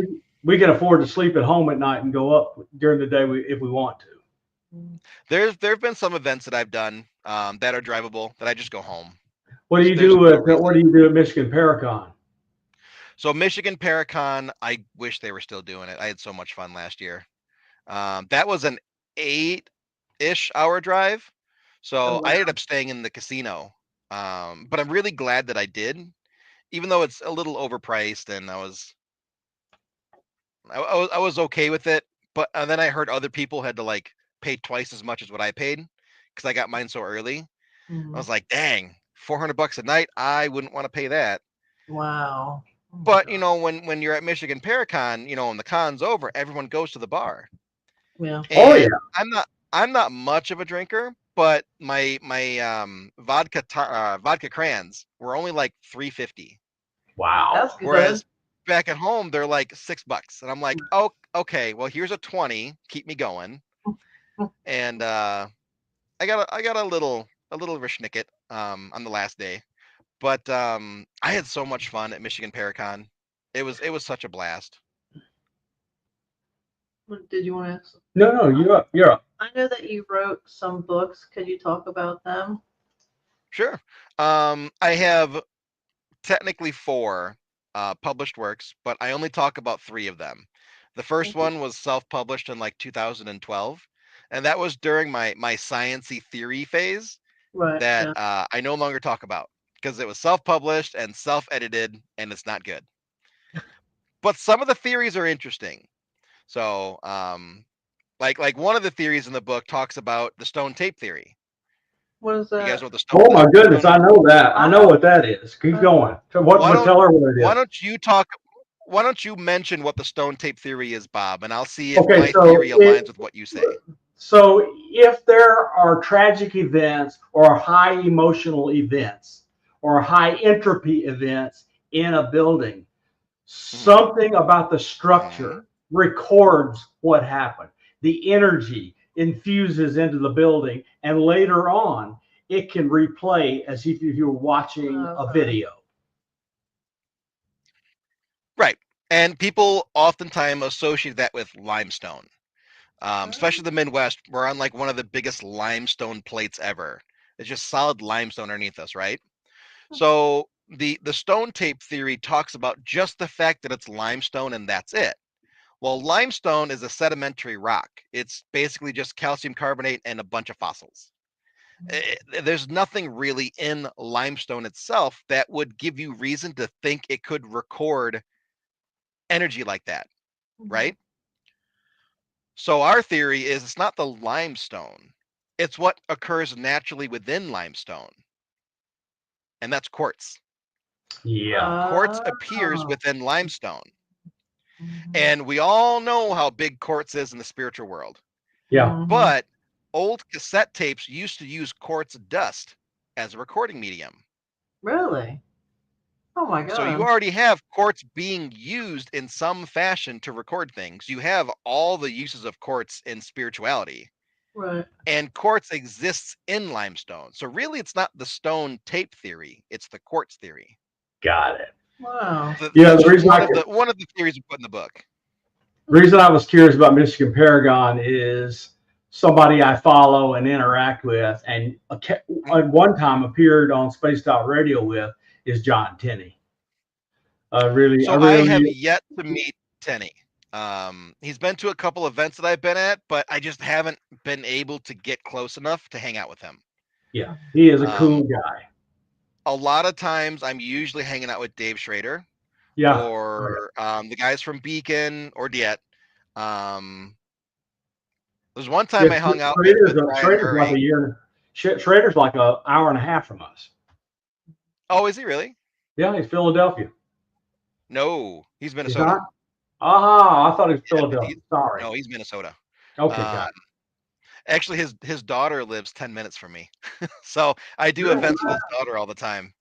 We can afford to sleep at home at night and go up during the day if we want to. There've been some events that I've done that are drivable that I just go home. What do you do at Michigan Paracon? So Michigan Paracon, I wish they were still doing it. I had so much fun last year. That was an 8-ish hour drive. So I ended up staying in the casino. But I'm really glad that I did, even though it's a little overpriced, and I was okay with it. But then I heard other people had to like pay twice as much as what I paid because I got mine so early. I was like, dang, $400 a night. I wouldn't want to pay that. Wow. But you know, when you're at Michigan Paracon, you know, and the con's over, everyone goes to the bar. Yeah. And I'm not much of a drinker, but my vodka crayons were only like $3.50. Wow. That's good. Whereas back at home they're like $6, and I'm like, oh, okay, well, here's a 20, keep me going. And I got a little rishnicket on the last day, but I had so much fun at Michigan Paracon. It was such a blast. What did you want to ask? No, you're up. I know that you wrote some books. Could you talk about them? Sure. I have technically 4 published works, but I only talk about 3 of them. The first one was self-published in like 2012, and that was during my sciencey theory phase Right. that Yeah. I no longer talk about because it was self-published and self-edited, and it's not good. But some of the theories are interesting. So, like one of the theories in the book talks about the stone tape theory. What is You guys that? know what the stone? Oh my the goodness, stone I know that. I know what that is. Keep going. So what? Why But don't tell her what it why is. don't you talk? Why don't you mention what the stone tape theory is, Bob, and I'll see if Okay, my so theory aligns with what you say. so if there are tragic events or high emotional events or high entropy events in a building, something about the structure records what happened. The energy infuses into the building, and later on, it can replay as if you were watching a video. Right, and people oftentimes associate that with limestone. Especially the Midwest, we're on like one of the biggest limestone plates ever. It's just solid limestone underneath us, right? So the stone tape theory talks about just the fact that it's limestone and that's it. Well, limestone is a sedimentary rock. It's basically just calcium carbonate and a bunch of fossils. There's nothing really in limestone itself that would give you reason to think it could record energy like that, right? So our theory is it's not the limestone. It's what occurs naturally within limestone. And that's quartz. Yeah. Quartz appears within limestone. And we all know how big quartz is in the spiritual world. Yeah. But old cassette tapes used to use quartz dust as a recording medium. Really? Oh my So you God. already have quartz being used in some fashion to record things. You have all the uses of quartz in spirituality. Right. And quartz exists in limestone. So really it's not the stone tape theory, it's the quartz theory. Got it. Wow. Yeah, That's the just reason one of the theories we put in the book. reason I was curious about Michigan Paragon is somebody I follow and interact with, and at one time appeared on Spaced Out Radio with is John Tenney. I So I have really, yet to meet Tenny. He's been to a couple events that I've been at, but I just haven't been able to get close enough to hang out with him. yeah, he is a cool guy. A lot of times I'm usually hanging out with Dave Schrader Yeah. or the guys from Beacon or Diet. Um, there's one time Yeah, I hung out with Brian Schrader's like Murray. a year. Schrader's like an hour and a half from us. Oh, is he really? Yeah, he's Philadelphia. No, he's He's Minnesota. not. Ah, I thought he was Yeah, Philadelphia. Sorry. no, he's Minnesota. Okay, got it. Actually, his daughter lives 10 minutes from me, so I do events with his daughter all the time.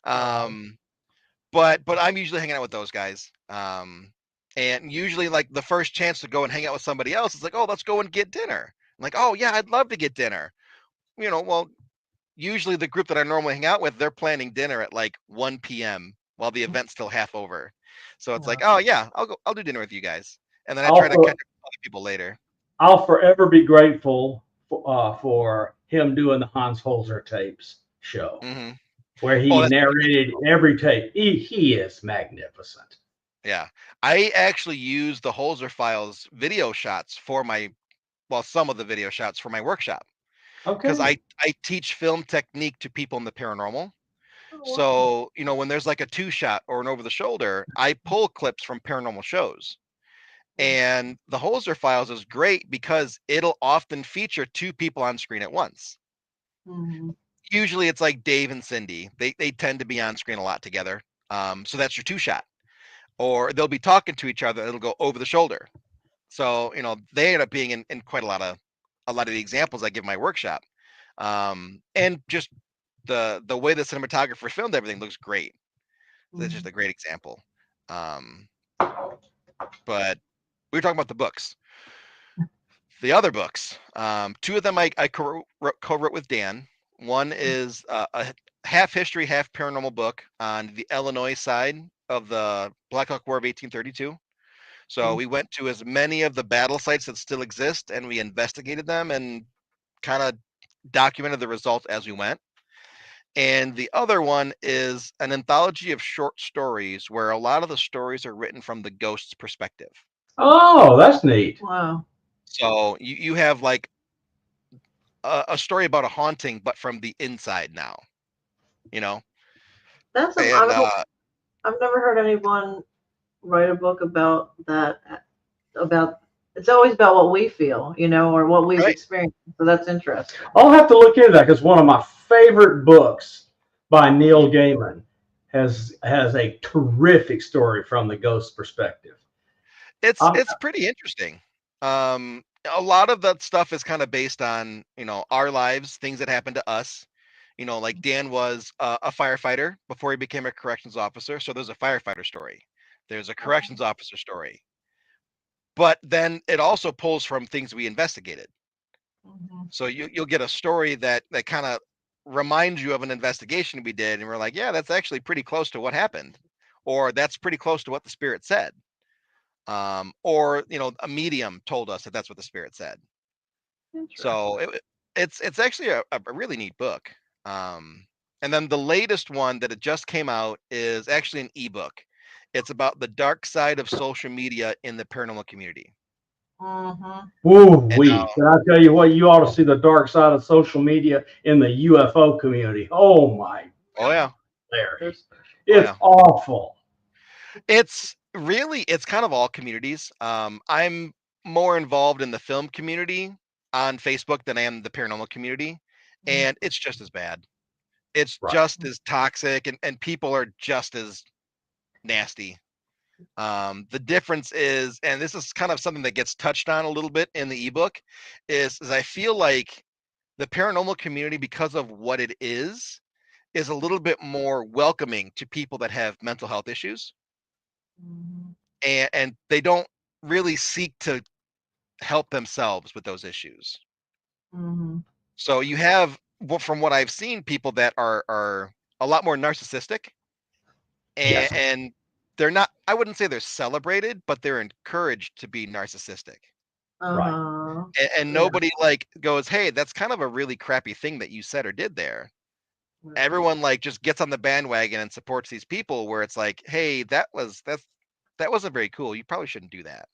But I'm usually hanging out with those guys. And usually like the first chance to go and hang out with somebody else is like, oh, let's go and get dinner. I'm like, oh yeah, I'd love to get dinner. Well, usually the group that I normally hang out with, they're planning dinner at like 1 p.m. while the event's still half over. So it's like, oh yeah, I'll do dinner with you guys. And then I try to catch up with other people later. I'll forever be grateful for him doing the Hans Holzer tapes show, where he narrated every tape. He is magnificent. Yeah, I actually use the Holzer files video shots for some of the video shots for my workshop. Because I teach film technique to people in the paranormal. So, when there's like a 2-shot or an over the shoulder, I pull clips from paranormal shows. And the Holzer files is great because it'll often feature 2 people on screen at once. Usually it's like Dave and Cindy. They tend to be on screen a lot together. So that's your 2-shot. Or they'll be talking to each other, it'll go over the shoulder. So, they end up being in quite a lot of the examples I give my workshop. And just the way the cinematographer filmed everything looks great. It's just a great example. But we were talking about the books. The other books, 2 of them I co-wrote with Dan. One is a half history, half paranormal book on the Illinois side of the Black Hawk War of 1832. So we went to as many of the battle sites that still exist, and we investigated them and kind of documented the results as we went. And the other one is an anthology of short stories where a lot of the stories are written from the ghost's perspective. Oh, that's neat. Wow. So you have like a story about a haunting, but from the inside now, you know? That's a, And I've never heard anyone write a book about that. About it's always about what we feel, or what we've right. experienced. So that's interesting. I'll have to look into that because one of my favorite books by Neil Gaiman has a terrific story from the ghost perspective. I'm, It's pretty interesting. A lot of that stuff is kind of based on, our lives, things that happened to us. Like Dan was a firefighter before he became a corrections officer, so there's a firefighter story. There's a corrections officer story. But then it also pulls from things we investigated. Mm-hmm. So you'll get a story that kind of reminds you of an investigation we did, and we're like, yeah, that's actually pretty close to what happened, or that's pretty close to what the spirit said. Or a medium told us that that's what the spirit said. So it's actually a really neat book. And then the latest one that it just came out is actually an ebook. It's about the dark side of social media in the paranormal community. Mm-hmm. Ooh, And can I tell you what? You ought to see the dark side of social media in the UFO community. Oh my, oh yeah, Larry, oh it's yeah, awful. it's kind of all communities. I'm more involved in the film community on Facebook than I am the paranormal community, and it's just as bad. It's Right. just as toxic, and people are just as nasty. The difference is, and this is kind of something that gets touched on a little bit in the ebook, is I feel like the paranormal community, because of what it is a little bit more welcoming to people that have mental health issues, Mm-hmm. and they don't really seek to help themselves with those issues. Mm-hmm. So you have, from what I've seen, people that are a lot more narcissistic, and, Yes. and they're not, I wouldn't say they're celebrated, but they're encouraged to be narcissistic. Right. Uh-huh. And Yeah. nobody like goes, hey, that's kind of a really crappy thing that you said or did there. Right. Everyone like just gets on the bandwagon and supports these people, where it's like, hey, that wasn't very cool. You probably shouldn't do that.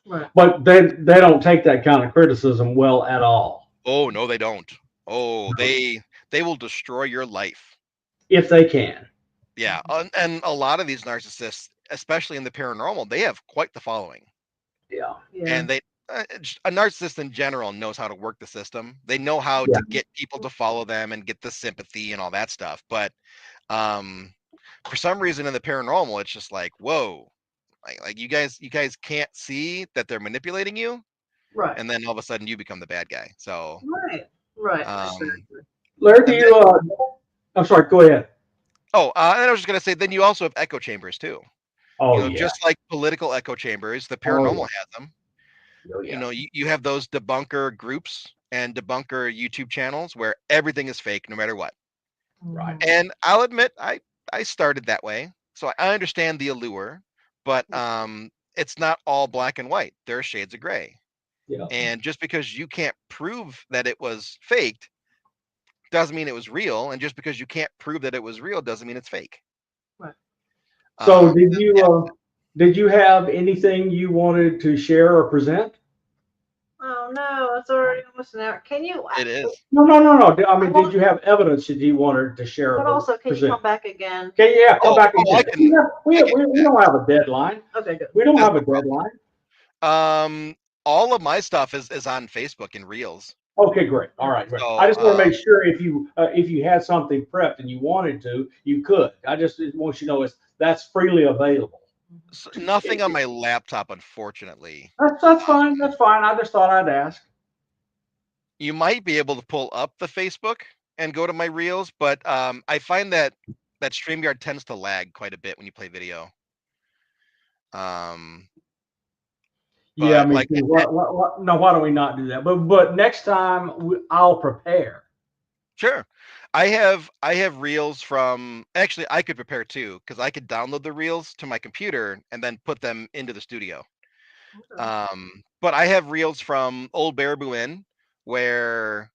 Right. But they don't take that kind of criticism well at all. Oh no, they don't. Oh, No, they will destroy your life. if they can. Yeah, and a lot of these narcissists, especially in the paranormal, they have quite the following. Yeah. Yeah. And a narcissist in general knows how to work the system. They know how Yeah. to get people to follow them and get the sympathy and all that stuff. But um, for some reason in the paranormal, it's just like, whoa, like you guys can't see that they're manipulating you, Right. and then all of a sudden you become the bad guy. So Right. Right. um, Exactly. Larry, do and then, you? I'm sorry. Go ahead. and I was just gonna say, then you also have echo chambers too. Oh yeah. Just like political echo chambers, the Oh paranormal yeah. has them. Oh yeah. You have those debunker groups and debunker YouTube channels where everything is fake no matter what. Right. Mm-hmm. And I'll admit, I started that way, so I understand the allure, but it's not all black and white. There are shades of gray. Yeah. And just because you can't prove that it was faked doesn't mean it was real, and just because you can't prove that it was real doesn't mean it's fake. Right. So Um, yeah, did you have anything you wanted to share or present? Oh no, it's already almost an hour. Can you? it is. No, no, no, no. I mean, did want- you have evidence that you wanted to share But or also, can you present? come back again? Okay, yeah, come Oh, back I again. can, We come don't have a deadline. Okay, good. We don't That's have no a deadline. problem. All of my stuff is on Facebook and Reels. Okay, great. All right, great. I So just want to make sure if you had something prepped and you wanted to, you could. I just want you to know that's freely available. nothing on my laptop, unfortunately. That's fine. That's fine. I just thought I'd ask. You might be able to pull up the Facebook and go to my Reels, but I find that StreamYard tends to lag quite a bit when you play video. Um, Yeah, but me like, too. No, why don't we not do that? But next time I'll prepare. sure, I have Reels from, actually I could prepare too, because I could download the Reels to my computer and then put them into the studio. Okay. But I have Reels from Old Baraboo Inn, where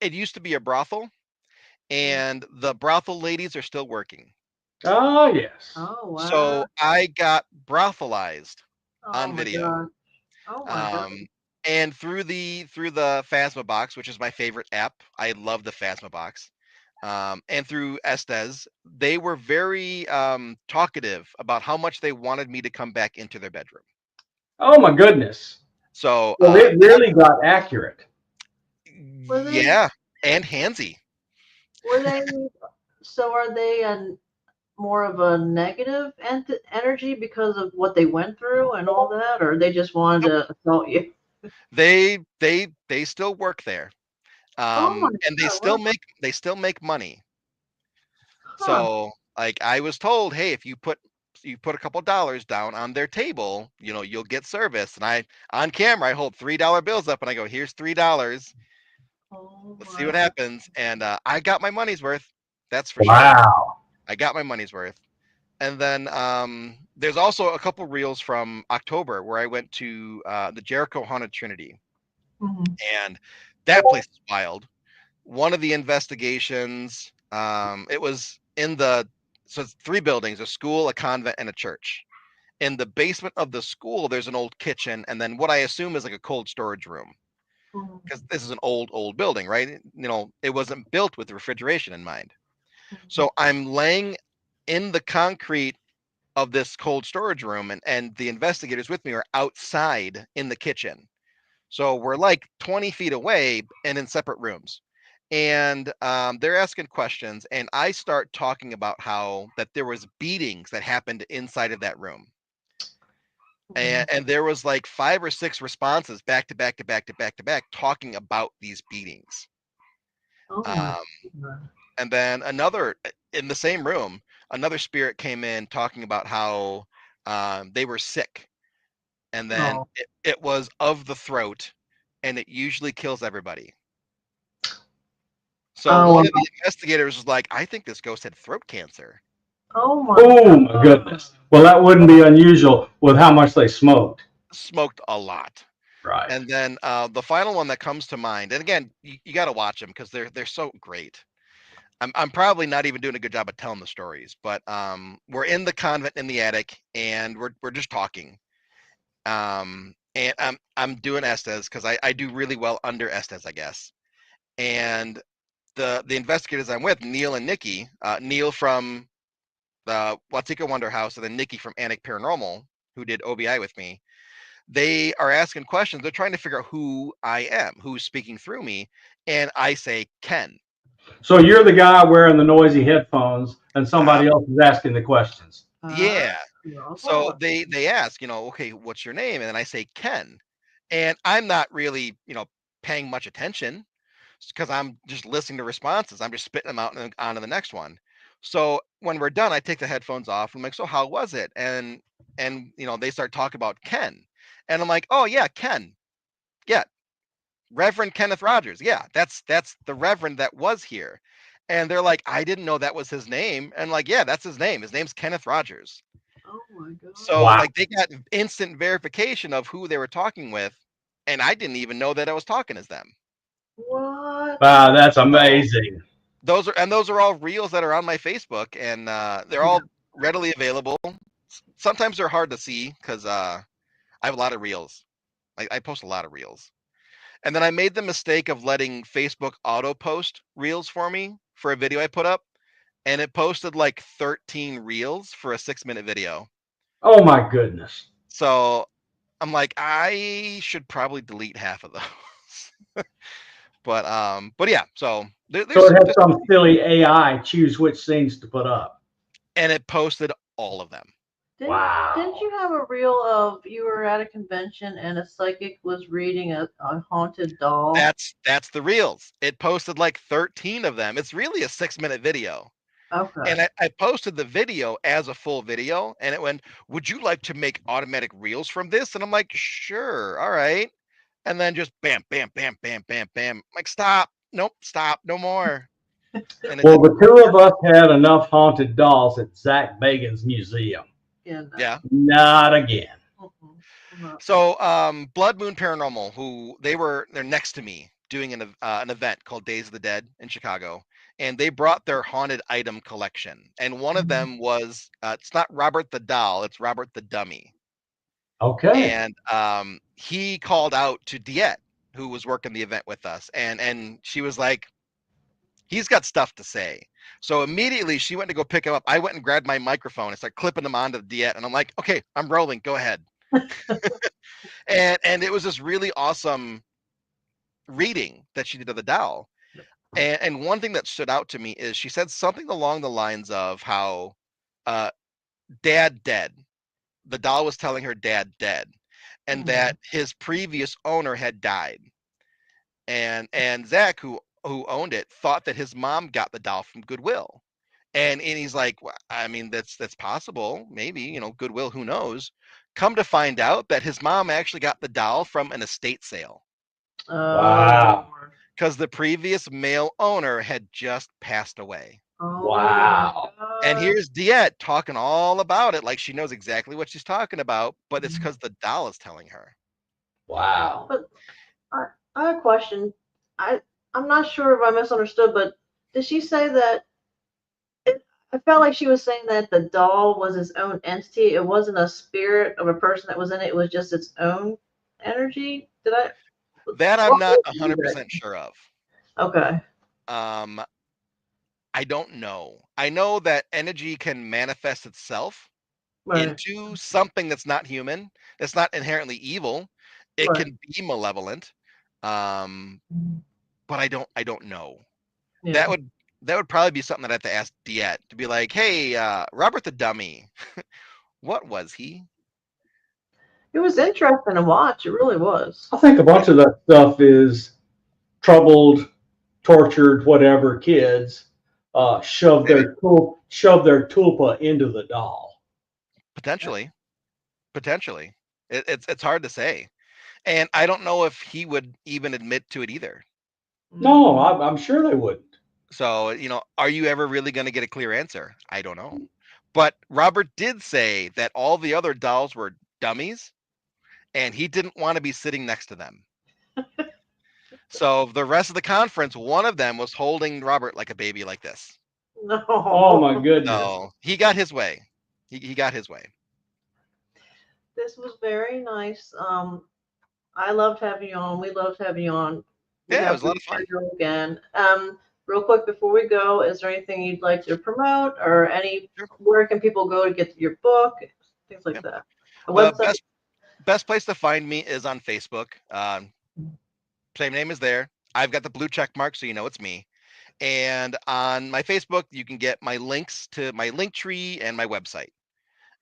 it used to be a brothel, and the brothel ladies are still working. Oh, yes. Oh wow. So I got brothelized Oh on my video. god. Oh my god. And through the Phasma box, which is my favorite app. I love the Phasma box. And through Estes, they were very talkative about how much they wanted me to come back into their bedroom. Oh my goodness. So Well, it really got accurate. Were they? yeah, and handsy. Were they? So are they more of a negative energy because of what they went through and all that, or they just wanted Nope. to assault you? They still work there. Oh my And they god. still make money. Huh. So like I was told, hey, if you put a couple dollars down on their table, you'll get service. And I on camera I hold $3 bills up and I go, here's $3. Oh Let's see what my. happens. And I got my money's worth. That's for sure. Wow. I got my money's worth. And then there's also a couple reels from October where I went to the Jericho Haunted Trinity. Mhm. And that place is wild. One of the investigations, it was so it's 3 buildings, a school, a convent, and a church. In the basement of the school, there's an old kitchen, and then what I assume is like a cold storage room. Mhm. Because this is an old building, right? It wasn't built with refrigeration in mind. Mhm. So I'm laying in the concrete of this cold storage room, and the investigators with me are outside in the kitchen. So we're like 20 feet away and in separate rooms. And they're asking questions, and I start talking about how that there was beatings that happened inside of that room. And there was like 5 or 6 responses back to back to back to back to back talking about these beatings. Oh my Um, god. and then another in the same room, another spirit came in talking about how they were sick, and then Oh. it was of the throat, and it usually kills everybody. So Oh. one of the investigators was like, I think this ghost had throat cancer. Oh my. Oh my goodness. Well, that wouldn't be unusual with how much they smoked. Smoked a lot. Right. And then the final one that comes to mind, and again, you got to watch them because they're so great. I'm probably not even doing a good job of telling the stories, but we're in the convent in the attic, and we're just talking. And I'm doing Estes because I do really well under Estes, I guess. And the investigators I'm with, Neil and Nikki, Neil from the Watsika Wonder House, and then Nikki from Anik Paranormal, who did OBI with me, they are asking questions. They're trying to figure out who I am, who's speaking through me, and I say Ken. So you're the guy wearing the noisy headphones, and somebody Um, else is asking the questions. yeah. So Oh. they ask, okay, what's your name? And then I say Ken, and I'm not really, paying much attention because I'm just listening to responses. I'm just spitting them out and on to the next one. So when we're done, I take the headphones off. I'm like, so how was it? And they start talking about Ken, and I'm like, oh yeah, Ken, yeah, Reverend Kenneth Rogers, yeah, that's the Reverend that was here. And they're like, I didn't know that was his name. And like, yeah, that's his name. His name's Kenneth Rogers. Oh my god. So Wow. like they got instant verification of who they were talking with, and I didn't even know that I was talking as them. What? Wow, that's So amazing. those are all reels that are on my Facebook, and they're all readily available. Sometimes they're hard to see because I have a lot of reels. I post a lot of reels, and then I made the mistake of letting Facebook auto post reels for me for a video I put up, and it posted like 13 reels for a 6-minute video. Oh my goodness. So I'm like, I should probably delete half of those. But yeah, so So it had there's some silly AI choose which scenes to put up. and it posted all of them. Didn't Wow. you have a reel of you were at a convention and a psychic was reading a haunted doll? That's the reels. It posted like 13 of them. It's really a 6-minute video. Okay. And I posted the video as a full video, and it went, would you like to make automatic reels from this? And I'm like, sure, all right. And then just bam, bam, bam, bam, bam, bam. I'm like, stop. Nope, stop, no more. And it Well, didn't the work. two of us had enough haunted dolls at Zach Bagan's museum. Yeah. No. Yeah. Not again. Mm-mm. No. So Blood Moon Paranormal, who they're next to me doing an event called Days of the Dead in Chicago, and they brought their haunted item collection. And one of them was it's not Robert the doll, it's Robert the dummy. Okay. And he called out to Diet, who was working the event with us, and she was like, he's got stuff to say. So immediately she went to go pick him up. I went and grabbed my microphone and started clipping him onto the Diet, and I'm like, okay, I'm rolling, go ahead. And it was this really awesome reading that she did of the doll. And one thing that stood out to me is she said something along the lines of how dad dead. The doll was telling her dad dead, and that his previous owner had died. And Zach, who owned it, thought that his mom got the doll from Goodwill. And he's like, well, I mean, that's possible, maybe, you know, Goodwill, who knows? Come to find out that his mom actually got the doll from an estate sale. Wow. Because the previous male owner had just passed away. Wow. And here's Diet talking all about it, like she knows exactly what she's talking about, but it's because the doll is telling her. Wow. But I have a question. I'm not sure if I misunderstood, but did she say that? I felt like she was saying that the doll was its own entity. It wasn't a spirit of a person that was in it. It was just its own energy. Did I? That I'm not 100% sure of. Okay. I don't know. I know that energy can manifest itself Right. into something that's not human, that's not inherently evil. It Right. can be malevolent. But I don't know. Yeah. That would probably be something that I have to ask Diet to be like, hey, Robert the dummy, what was he? It was interesting to watch. It really was. I think a bunch of that stuff is troubled, tortured, whatever kids shove their tulpa into the doll. Potentially. It's hard to say. And I don't know if he would even admit to it either. No, I'm sure they wouldn't. So, you know, are you ever really going to get a clear answer? I don't know. But Robert did say that all the other dolls were dummies, and he didn't want to be sitting next to them. So the rest of the conference, one of them was holding Robert like a baby like this. No. Oh my goodness. So he got his way. He got his way. This was very nice. I loved having you on. We loved having you on. Yeah, it was a lot of fun. Again. Real quick before we go, is there anything you'd like to promote, or where can people go to get your book, things like that? The best place to find me is on Facebook. Same name is there. I've got the blue check mark, so you know it's me. And on my Facebook, you can get my links to my link tree and my website.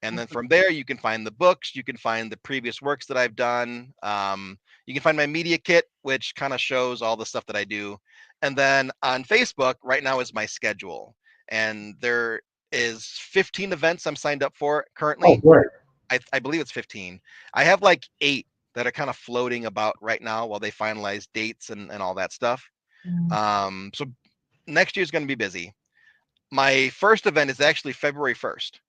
And then from there, you can find the books. You can find the previous works that I've done. You can find my media kit, which kind of shows all the stuff that I do. And then on Facebook, right now is my schedule. And there is 15 events I'm signed up for currently. Oh, great. I believe it's 15. I have like 8 that are kind of floating about right now while they finalize dates and all that stuff. So next year's going to be busy. My first event is actually February 1st.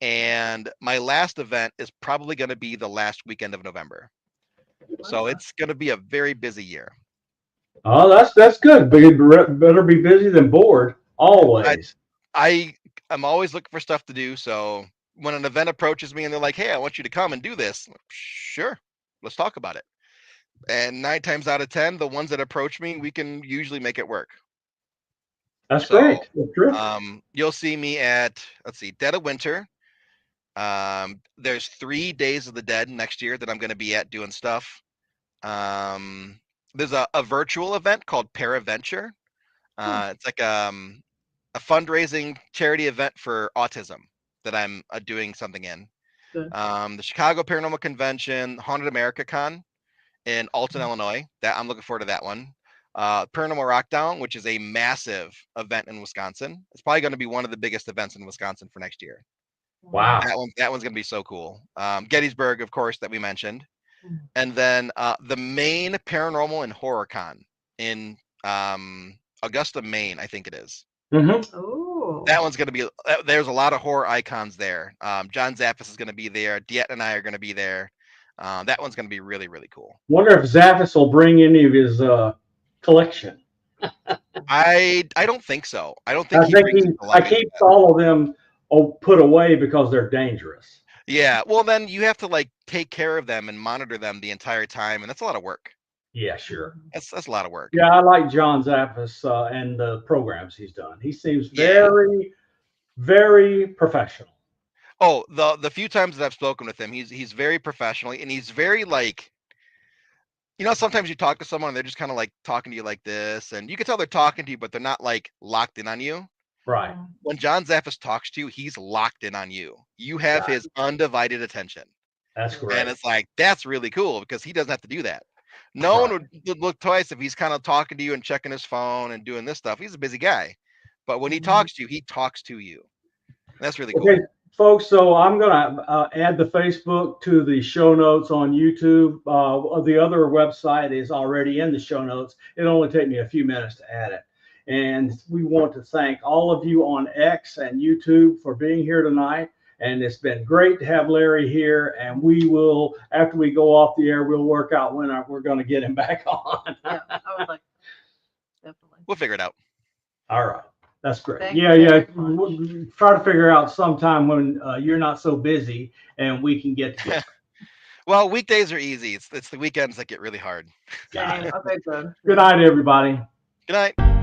And my last event is probably going to be the last weekend of November. So it's going to be a very busy year. Oh, that's good. But you better be busy than bored always. I'm always looking for stuff to do. So when an event approaches me and they're like, hey, I want you to come and do this. Sure, let's talk about it. And 9 times out of 10, the ones that approach me, we can usually make it work. That's great. That's true. You'll see me at, Dead of Winter. There's 3 Days of the Dead next year that I'm going to be at doing stuff. There's a virtual event called Paraventure. It's like a fundraising charity event for autism that I'm doing something in. The Chicago Paranormal Convention, Haunted America Con in Alton, Illinois. That I'm looking forward to that one. Paranormal Rockdown, which is a massive event in Wisconsin. It's probably going to be one of the biggest events in Wisconsin for next year. Wow. That one's going to be so cool. Gettysburg, of course, that we mentioned. And then the Maine Paranormal and Horror Con in Augusta, Maine, I think it is. Oh. That one's going to be, there's a lot of horror icons there. John Zappis is going to be there. Diet and I are going to be there. That one's going to be really, really cool. Wonder if Zappis will bring any of his collection. I don't think so. I don't think I he think brings he, a I collection. keep all of them put away because they're dangerous. Yeah. Well, then you have to like take care of them and monitor them the entire time, and that's a lot of work. Yeah, sure. That's a lot of work. Yeah, I like John Zappis and the programs he's done. He seems Yeah. very, very professional. Oh, the few times that I've spoken with him, he's very professional, and he's very like, you know, sometimes you talk to someone and they're just kind of like talking to you like this, and you can tell they're talking to you, but they're not like locked in on you. Right. When John Zappis talks to you, he's locked in on you. You have his undivided attention. That's And great. it's like, that's really cool because he doesn't have to do that. No one would look twice if he's kind of talking to you and checking his phone and doing this stuff. He's a busy guy. But when he talks to you, he talks to you. That's really cool. Okay, folks, so I'm going to add the Facebook to the show notes on YouTube. The other website is already in the show notes. It'll only take me a few minutes to add it. And we want to thank all of you on X and YouTube for being here tonight. And it's been great to have Larry here. And we will, after we go off the air, we'll work out when we're going to get him back on. Yeah, I would like definitely. We'll figure it out. All right. That's great. Thank Yeah, you yeah. very much. We'll try to figure out sometime when you're not so busy and we can get together. Well, weekdays are easy. It's the weekends that get really hard. Got Same. it. Okay, good. Good night, everybody. Good night.